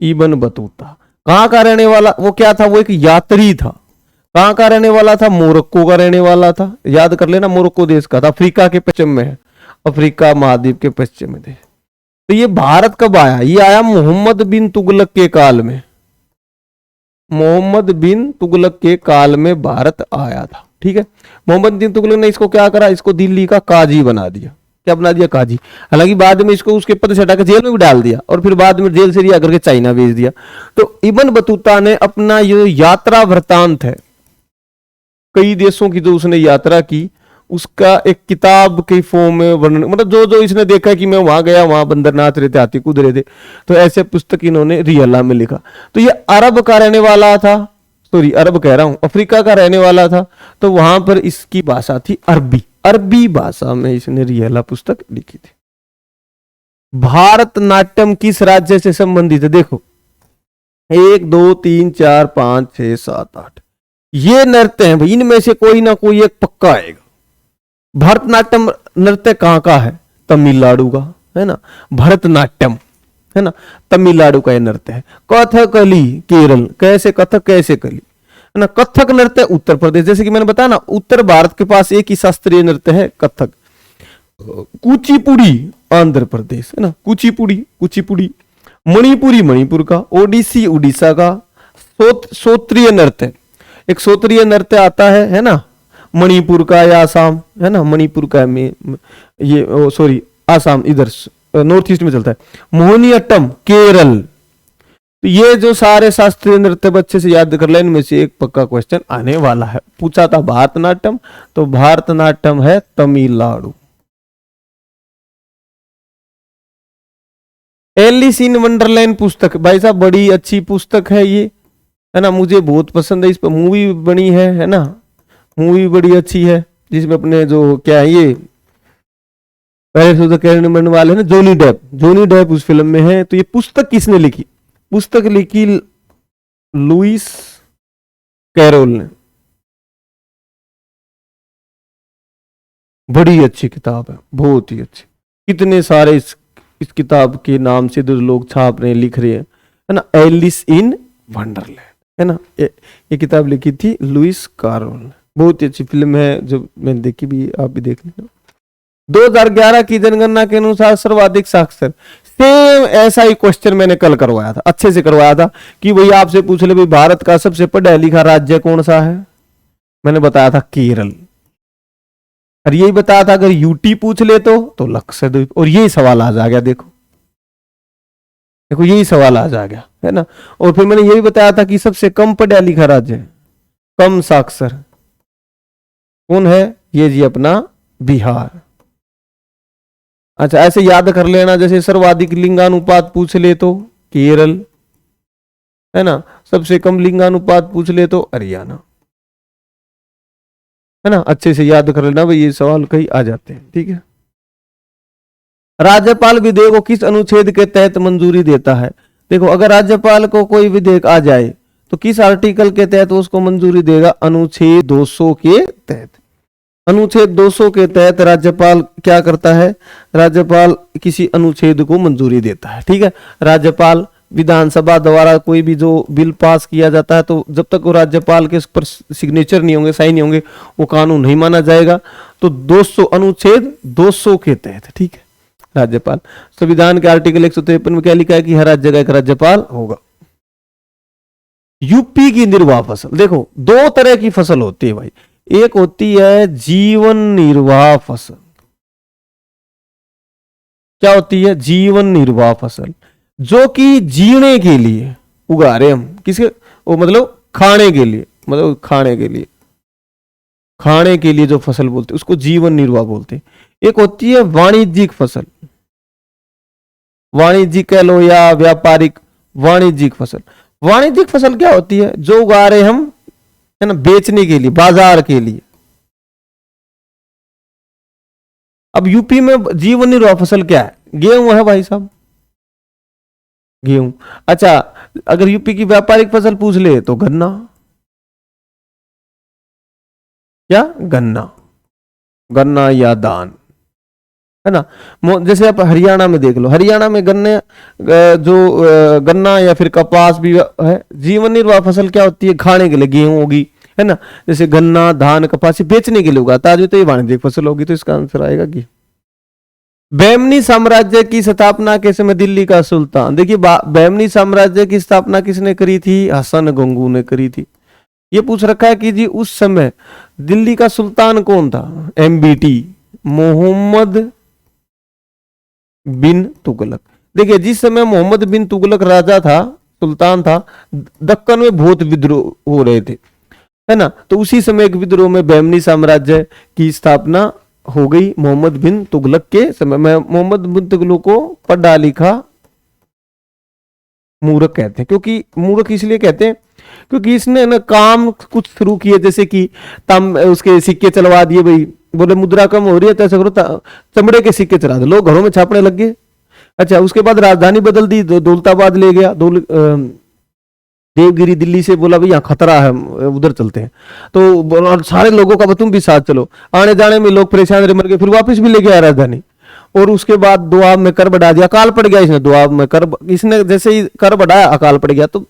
इब्न बतूता कहां का रहने वाला? वो क्या था? वो एक यात्री था। कहां का रहने वाला था? मोरक्को का रहने वाला था। याद कर लेना, मोरक्को देश का था, अफ्रीका के पश्चिम में है, अफ्रीका महाद्वीप के पश्चिम में देश। तो ये भारत कब आया? ये आया मोहम्मद बिन तुगलक के काल में। मोहम्मद बिन तुगलक के काल में भारत आया था। ठीक है, मोहम्मद बिन तुगलक ने इसको क्या करा, इसको दिल्ली का काजी बना दिया। क्या बना दिया, काजी। हालांकि बाद में इसको उसके पद से हटाकर जेल में भी डाल दिया और फिर बाद में जेल से रिहा करके चाइना भेज दिया। तो इब्न बतूता ने अपना ये यात्रा वृतांत है, कई देशों की जो उसने यात्रा की, उसका एक किताब के फॉर्म में वर्णन, मतलब जो जो इसने देखा कि मैं वहां गया, वहां बंदरनाथ रहते, हाथी कूद रहे थे, तो ऐसे पुस्तक इन्होंने रियला में लिखा। तो ये अरब का रहने वाला था, सॉरी अरब कह रहा हूं, अफ्रीका का रहने वाला था। तो वहां पर इसकी भाषा थी अरबी, अरबी भाषा में इसने रियला पुस्तक लिखी थी। भारतनाट्यम किस राज्य से संबंधित है, देखो 1 2 3 4 5 6 7 8 ये नृत्य हैं भाई, इनमें से कोई ना कोई एक पक्का आएगा। भरतनाट्यम नृत्य कहां का है, तमिलनाडु का है ना, भरतनाट्यम है ना, तमिलनाडु का यह नृत्य है। कथकली केरल, कैसे कथक कैसे कली है ना, कथक नृत्य उत्तर प्रदेश, जैसे कि मैंने बताया ना, उत्तर भारत के पास एक ही शास्त्रीय नृत्य है कथक। कुचिपुड़ी आंध्र प्रदेश है ना, कुचिपुड़ी कुचिपुड़ी। मणिपुरी मणिपुर का, ओडिसी उड़ीसा का। सोत्रीय नृत्य, एक सोत्रीय नृत्य आता है ना, मणिपुर का या आसाम है ना, मणिपुर का में ये सॉरी आसाम इधर नॉर्थ ईस्ट में चलता है। मोहिनीअट्टम केरल। तो ये जो सारे शास्त्रीय नृत्य बच्चे से याद कर ले, इनमें से एक पक्का क्वेश्चन आने वाला है। पूछा था भारतनाट्यम, तो भारतनाट्यम है तमिलनाडु। एलिस इन वंडरलैंड पुस्तक, भाई साहब बड़ी अच्छी पुस्तक है ये है ना, मुझे बहुत पसंद है। इस पर मूवी बनी है ना, मूवी बड़ी अच्छी है, जिसमें अपने जो क्या है ये पहले बनने वाले हैं ना, जॉनी डेप, जॉनी डेप उस फिल्म में है। तो ये पुस्तक किसने लिखी, पुस्तक लिखी लुइस कैरोल ने। बड़ी अच्छी किताब है, बहुत ही अच्छी। कितने सारे इस किताब के नाम से जो लोग छाप रहे हैं, लिख रहे हैं है ना, एलिस इन वंडरलैंड है ना, ये किताब लिखी थी लुइस कैरोल ने। बहुत ही अच्छी फिल्म है, जो मैंने देखी भी, आप भी देख लेना। 2011 की जनगणना के अनुसार सर्वाधिक साक्षर, सेम ऐसा ही क्वेश्चन मैंने कल करवाया था, अच्छे से करवाया था कि वही आपसे पूछ ले भाई भारत का सबसे पढ़ा लिखा राज्य कौन सा है, मैंने बताया था केरल। और यही बताया था अगर यूटी पूछ ले तो लक्षद्वीप। और यही सवाल आज आ गया, देखो देखो यही सवाल आज आ गया है ना। और फिर मैंने यही बताया था कि सबसे कम पढ़ा लिखा राज्य, कम साक्षर कौन है, ये जी अपना बिहार। अच्छा ऐसे याद कर लेना, जैसे सर्वाधिक लिंगानुपात पूछ ले तो केरल है ना, सबसे कम लिंगानुपात पूछ ले तो हरियाणा है ना। अच्छे से याद कर लेना भाई, ये सवाल कहीं आ जाते हैं। ठीक है, राज्यपाल विधेयक को किस अनुच्छेद के तहत मंजूरी देता है। देखो अगर राज्यपाल को कोई विधेयक आ जाए तो किस आर्टिकल के तहत उसको मंजूरी देगा, अनुच्छेद 200 के तहत। अनुच्छेद 200 के तहत राज्यपाल क्या करता है, राज्यपाल किसी अनुच्छेद को मंजूरी देता है। ठीक है, राज्यपाल विधानसभा द्वारा कोई भी जो बिल पास किया जाता है, तो जब तक वो राज्यपाल के उस पर सिग्नेचर नहीं होंगे, साइन नहीं होंगे, वो कानून नहीं माना जाएगा। तो 200 अनुच्छेद 200 के तहत, ठीक है, राज्यपाल। संविधान के आर्टिकल 153 में क्या लिखा है कि हर जगह एक राज्यपाल होगा। यूपी की निर्वाह फसल, देखो दो तरह की फसल होती है भाई, एक होती है जीवन निर्वाह फसल। क्या होती है, जीवन निर्वाह फसल, जो कि जीने के लिए उगा रहे हम, किसके, वो मतलब खाने के लिए, मतलब खाने के लिए, खाने के लिए जो फसल बोलते हैं उसको जीवन निर्वाह बोलते हैं। एक होती है वाणिज्यिक फसल, वाणिज्यिक कह लो या व्यापारिक, वाणिज्यिक फसल। वाणिज्यिक फसल क्या होती है, जो उगा रहे हम है ना बेचने के लिए, बाजार के लिए। अब यूपी में जीवन निर्वाह फसल क्या है, गेहूं है भाई साहब, गेहूं। अच्छा अगर यूपी की व्यापारिक फसल पूछ ले तो गन्ना, क्या गन्ना, गन्ना या धान है ना। जैसे आप हरियाणा में देख लो, हरियाणा में गन्ने जो गन्ना या फिर कपास भी है। जीवन निर्वाह फसल क्या होती है, खाने के लिए, गेहूं होगी है ना, जैसे गन्ना धान कपास बेचने के लिए उगाता है, तो ये वाणिज्यिक फसल होगी। तो इसका आंसर आएगा गेहूं। बहमनी साम्राज्य की स्थापना के समय दिल्ली का सुल्तान, देखिए बहमनी साम्राज्य की स्थापना किसने करी थी? हसन गंगू ने करी थी। ये पूछ रखा है कि जी उस समय दिल्ली का सुल्तान कौन था? MBT, मोहम्मद बिन तुगलक। देखिए जिस समय मोहम्मद बिन तुगलक राजा था, सुल्तान था, दक्कन में बहुत विद्रोह हो रहे थे, है ना, तो उसी समय एक विद्रोह में बहमनी साम्राज्य की स्थापना हो गई मोहम्मद बिन तुगलक के समय में। मोहम्मद बिन तुगलक को पढ़ा लिखा मूर्ख कहते हैं, क्योंकि मूर्ख इसलिए कहते हैं क्योंकि इसने ना काम कुछ शुरू किए, जैसे कि उसके सिक्के चलवा दिए, भाई बोले मुद्रा कम हो रही है तो ऐसा करो चमड़े के सिक्के चला दो, लोग घरों में छापने लग गए। अच्छा, उसके बाद राजधानी बदल दी, दौलताबाद ले गया, देवगिरी दिल्ली से बोला भाई यहाँ खतरा है उधर चलते हैं, तो सारे लोगों का तुम भी साथ चलो, आने जाने में लोग परेशान रहे, मर गए, फिर वापस भी ले गया राजधानी। और उसके बाद दोआब में कर बढ़ा दिया, अकाल पड़ गया इसने, दोआब में कर, इसने जैसे ही कर बढ़ाया अकाल पड़ गया। तो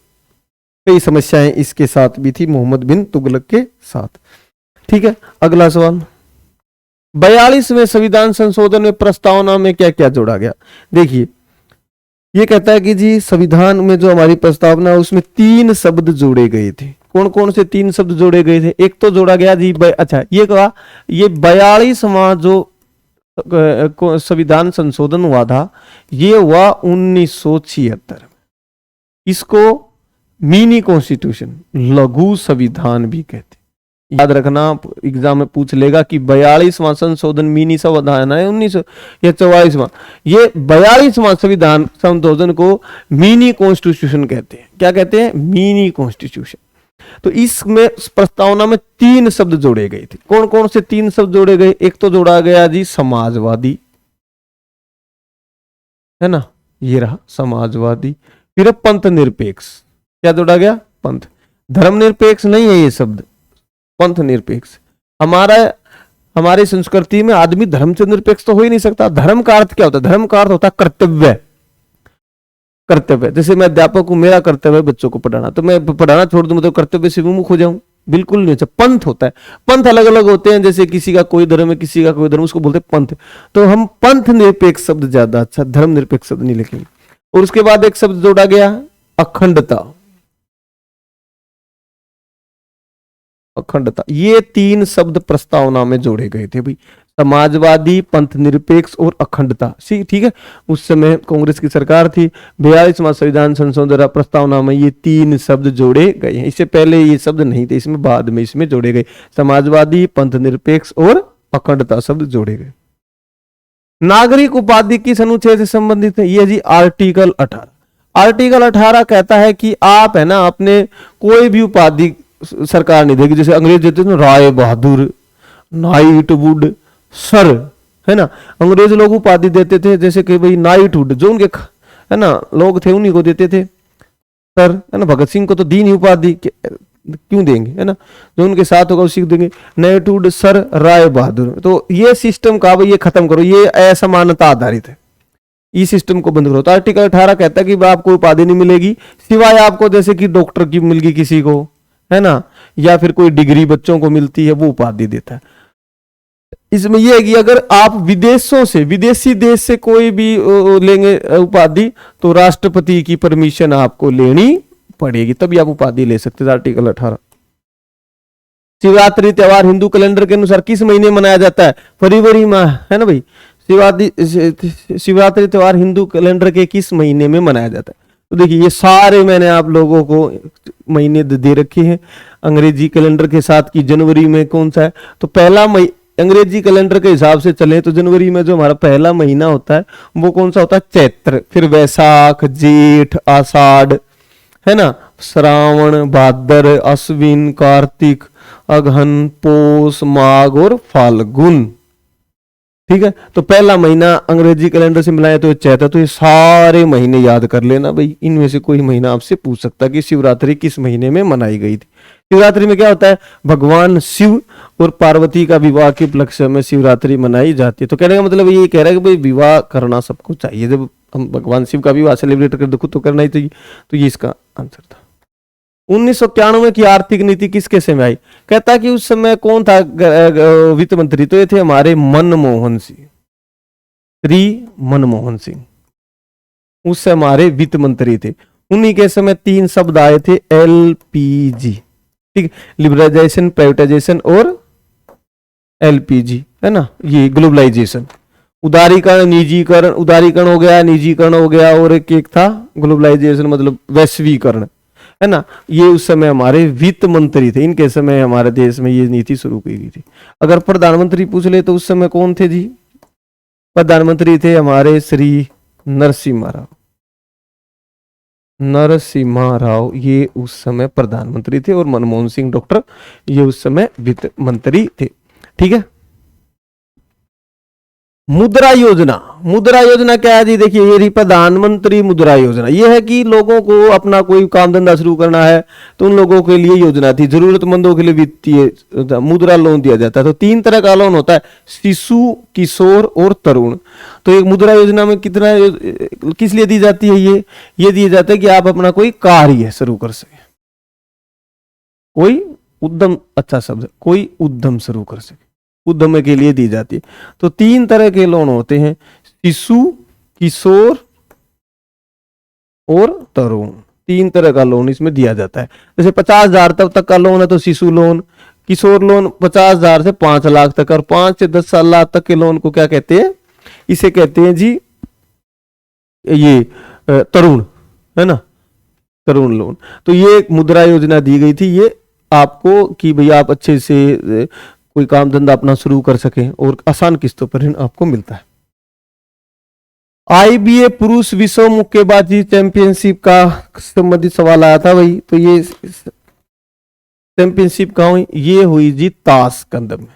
कई समस्याएं इसके साथ भी थी, मोहम्मद बिन तुगलक के साथ। ठीक है, अगला सवाल, 42वें संविधान संशोधन में प्रस्तावना में क्या क्या जोड़ा गया? देखिए ये कहता है कि जी संविधान में जो हमारी प्रस्तावना है उसमें 3 शब्द जोड़े गए थे। कौन कौन से 3 शब्द जोड़े गए थे? एक तो जोड़ा गया जी अच्छा ये कहा, ये 42वां जो संविधान संशोधन हुआ था ये हुआ 1976। इसको मिनी कॉन्स्टिट्यूशन, लघु संविधान भी कहते हैं। याद रखना, एग्जाम में पूछ लेगा कि 42वां संशोधन मिनी संविधान है 19 या 44वां। ये 42वां संविधान संशोधन को मिनी कॉन्स्टिट्यूशन कहते हैं। क्या कहते हैं? Mini constitution. तो इसमें प्रस्तावना में 3 शब्द जोड़े गए थे। कौन कौन से 3 शब्द जोड़े गए? एक तो जोड़ा गया जी समाजवादी, है ना, ये रहा समाजवादी। फिर पंथ निरपेक्ष, क्या जोड़ा गया? पंथ। धर्मनिरपेक्ष नहीं है ये शब्द, पंथ निरपेक्ष। हमारे संस्कृति में आदमी धर्म से निरपेक्ष तो हो ही नहीं सकता। धर्म का अर्थ क्या होता है? धर्म का अर्थ होता है कर्तव्य। कर्तव्य, जैसे मैं अध्यापक हूं, मेरा कर्तव्य है बच्चों को पढ़ाना, तो मैं पढ़ाना छोड़ दूं, मतलब कर्तव्य से विमुख हो जाऊं? बिल्कुल नहीं। अच्छा, पंथ होता है। पंथ अलग अलग होते हैं, जैसे किसी का कोई धर्म है, किसी का कोई धर्म, उसको बोलते हैं पंथ। तो हम पंथ निरपेक्ष शब्द ज्यादा अच्छा, धर्म निरपेक्ष शब्द नहीं लिखेंगे। और उसके बाद एक शब्द जोड़ा गया अखंडता। अखंडता, ये 3 शब्द प्रस्तावना में जोड़े गए थे भाई, समाजवादी, पंथ निरपेक्ष और अखंडता। ठीक है, उस समय कांग्रेस की सरकार थी। 42वां संविधान संशोधन प्रस्तावना में ये 3 शब्द जोड़े गए हैं। इससे पहले ये शब्द नहीं थे, इसमें बाद में इसमें जोड़े गए। समाजवादी, पंथ निरपेक्ष और अखंडता शब्द जोड़े गए। नागरिक उपाधि किस अनुच्छेद से संबंधित है? ये जी आर्टिकल 18। आर्टिकल 18 कहता है कि आप है ना अपने कोई भी उपाधि सरकार नहीं देगी। जैसे अंग्रेज देते थे राय बहादुर, नाइटवुड, सर, है ना, अंग्रेज लोग उपाधि देते थे, जैसे कि भाई नाइटवुड, जो उनके है ना लोग थे उन्हीं को देते थे सर, है ना। भगत सिंह को तो दी नहीं उपाधि, क्यों देंगे, है ना, जो उनके साथ होगा उसी को देंगे। नाइटवुड, सर, राय बहादुर। तो ये सिस्टम का भाई ये खत्म करो, ये असमानता आधारित है, इस सिस्टम को बंद करो। तो आर्टिकल 18 कहता है कि आपको उपाधि नहीं मिलेगी सिवाय आपको जैसे कि डॉक्टर की मिल गई किसी को, है ना, या फिर कोई डिग्री बच्चों को मिलती है, वो उपाधि देता है। इसमें यह है कि अगर आप विदेशों से, विदेशी देश से कोई भी लेंगे उपाधि, तो राष्ट्रपति की परमिशन आपको लेनी पड़ेगी, तभी आप उपाधि ले सकते हैं। आर्टिकल 18। शिवरात्रि त्योहार हिंदू कैलेंडर के अनुसार किस महीने मनाया जाता है? फरवरी माह, है ना भाई। शिवरात्रि त्योहार हिंदू कैलेंडर के किस महीने में मनाया जाता है? तो देखिए ये सारे मैंने आप लोगों को महीने दे रखे हैं अंग्रेजी कैलेंडर के साथ कि जनवरी में कौन सा है। तो पहला अंग्रेजी कैलेंडर के हिसाब से चले तो जनवरी में जो हमारा पहला महीना होता है वो कौन सा होता है? चैत्र। फिर वैशाख, जेठ, आषाढ़, है ना, श्रावण, भाद्र, अश्विन, कार्तिक, अगहन, पोष, माघ और फाल्गुन। ठीक है, तो पहला महीना अंग्रेजी कैलेंडर से मिलाया तो चैत्र। तो ये सारे महीने याद कर लेना भाई, इनमें से कोई महीना आपसे पूछ सकता है कि शिवरात्रि किस महीने में मनाई गई थी। शिवरात्रि में क्या होता है? भगवान शिव और पार्वती का विवाह के उपलक्ष्य में शिवरात्रि मनाई जाती है। तो कहने का मतलब ये कह रहा है कि भाई विवाह करना सबको चाहिए, जब हम भगवान शिव का विवाह सेलिब्रेट कर देखो तो करना ही चाहिए। तो ये इसका आंसर था। 1991 की आर्थिक नीति किसके समय आई? कहता है कि उस समय कौन था वित्त मंत्री? तो ये थे हमारे मनमोहन सिंह। श्री मनमोहन सिंह, उस समय हमारे वित्त मंत्री थे। उन्हीं के समय 3 शब्द आए थे, एलपीजी, ठीक, लिबरलाइजेशन, प्राइवेटाइजेशन और एलपीजी, है ना, ये ग्लोबलाइजेशन, उदारीकरण, निजीकरण, उदारीकरण हो गया, निजीकरण हो गया, और एक था ग्लोबलाइजेशन मतलब वैश्वीकरण, है ना। ये उस समय हमारे वित्त मंत्री थे, इनके समय हमारे देश में ये नीति शुरू की गई थी। अगर प्रधानमंत्री पूछ ले तो उस समय कौन थे जी? प्रधानमंत्री थे हमारे श्री नरसिम्हा राव, नरसिम्हा राव, ये उस समय प्रधानमंत्री थे, और मनमोहन सिंह डॉक्टर, ये उस समय वित्त मंत्री थे, ठीक है। मुद्रा योजना, मुद्रा योजना क्या है जी? देखिए, ये रही प्रधानमंत्री मुद्रा योजना। ये है कि लोगों को अपना कोई काम धंधा शुरू करना है तो उन लोगों के लिए योजना थी, जरूरतमंदों के लिए वित्तीय मुद्रा लोन दिया जाता है। तो 3 तरह का लोन होता है, शिशु, किशोर और तरुण। तो एक मुद्रा योजना में कितना, किस लिए दी जाती है? ये दिया जाता है कि आप अपना कोई कार्य शुरू कर सके, कोई उद्यम, अच्छा शब्द, कोई उद्यम शुरू कर सके, उद्यम के लिए दी जाती है। तो 3 तरह के लोन होते हैं, शिशु, किशोर और तरुण, 3 तरह का लोन इसमें दिया जाता है। जैसे 50,000 तक का लोन है तो शिशु लोन, किशोर लोन 50,000 से 5 लाख तक, और 5 से 10 लाख तक के लोन को क्या कहते हैं? इसे कहते हैं जी ये तरुण, है ना, तरुण लोन। तो ये एक मुद्रा योजना दी गई थी ये आपको कि भैया आप अच्छे से कोई काम धंधा अपना शुरू कर सकें और आसान किस्तों पर ऋण आपको मिलता है। आईबीए पुरुष विश्व मुक्केबाजी चैंपियनशिप का संबंधित सवाल आया था भाई। तो ये चैंपियनशिप कहाँ हुई? ये हुई जी ताशकंद में,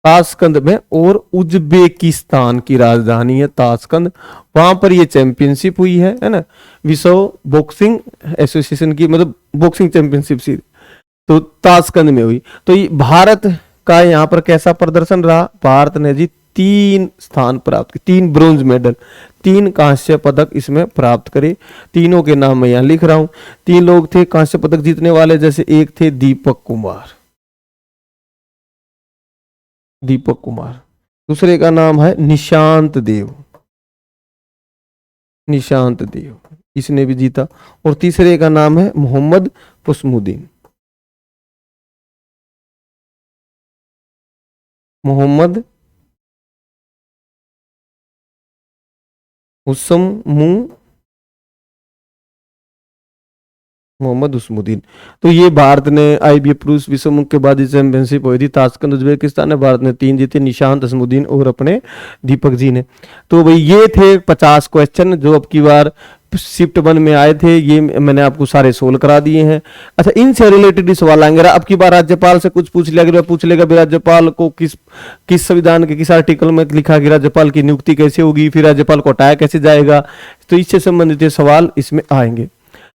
ताशकंद में, और उज्बेकिस्तान की राजधानी है ताशकंद, वहां पर ये चैंपियनशिप हुई है ना, विश्व बॉक्सिंग एसोसिएशन की, मतलब बॉक्सिंग चैंपियनशिप सी, तो ताशकंद में हुई। तो ये भारत का यहाँ पर कैसा प्रदर्शन रहा? भारत ने जी 3 स्थान प्राप्त किए, 3 ब्रोंज मेडल, 3 कांस्य पदक इसमें प्राप्त करे। तीनों के नाम मैं यहाँ लिख रहा हूं। 3 लोग थे कांस्य पदक जीतने वाले, जैसे एक थे दीपक कुमार, दीपक कुमार, दूसरे का नाम है निशांत देव, निशांत देव, इसने भी जीता, और तीसरे का नाम है मोहम्मद पस्मुद्दीन, मोहम्मद मोहम्मद उस्मुद्दीन। तो ये भारत ने आईबीए पुरुष विश्व मुक्केबाजी चैंपियनशिप हुई थी ताशकंद उज्बेकिस्तान में, भारत ने 3 जीते, निशांत उस्मुद्दीन और अपने दीपक जी ने। तो भाई ये थे 50 क्वेश्चन जो अब की बार शिफ्ट 1 में आए थे, ये मैंने आपको सारे सोल्व करा दिए हैं। अच्छा, इनसे रिलेटेड सवाल आएंगे। अब की बार राज्यपाल से कुछ पूछ लिया, पूछ लेगा राज्यपाल को किस संविधान के किस आर्टिकल में लिखा कि राज्यपाल की नियुक्ति कैसे होगी, फिर राज्यपाल को हटाया कैसे जाएगा, तो इससे संबंधित सवाल इसमें आएंगे।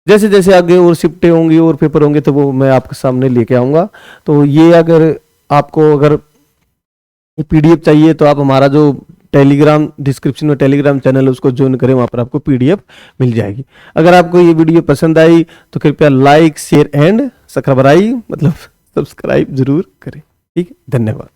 जैसे जैसे आगे और शिफ्टें होंगी और पेपर होंगे तो वो मैं आपके सामने लेके आऊंगा। तो ये अगर आपको अगर पीडीएफ चाहिए तो आप हमारा जो टेलीग्राम, डिस्क्रिप्शन में टेलीग्राम चैनल है उसको ज्वाइन करें, वहां पर आपको पीडीएफ मिल जाएगी। अगर आपको ये वीडियो पसंद आई तो कृपया लाइक, शेयर एंड सब्सक्राइब जरूर करें। ठीक, धन्यवाद।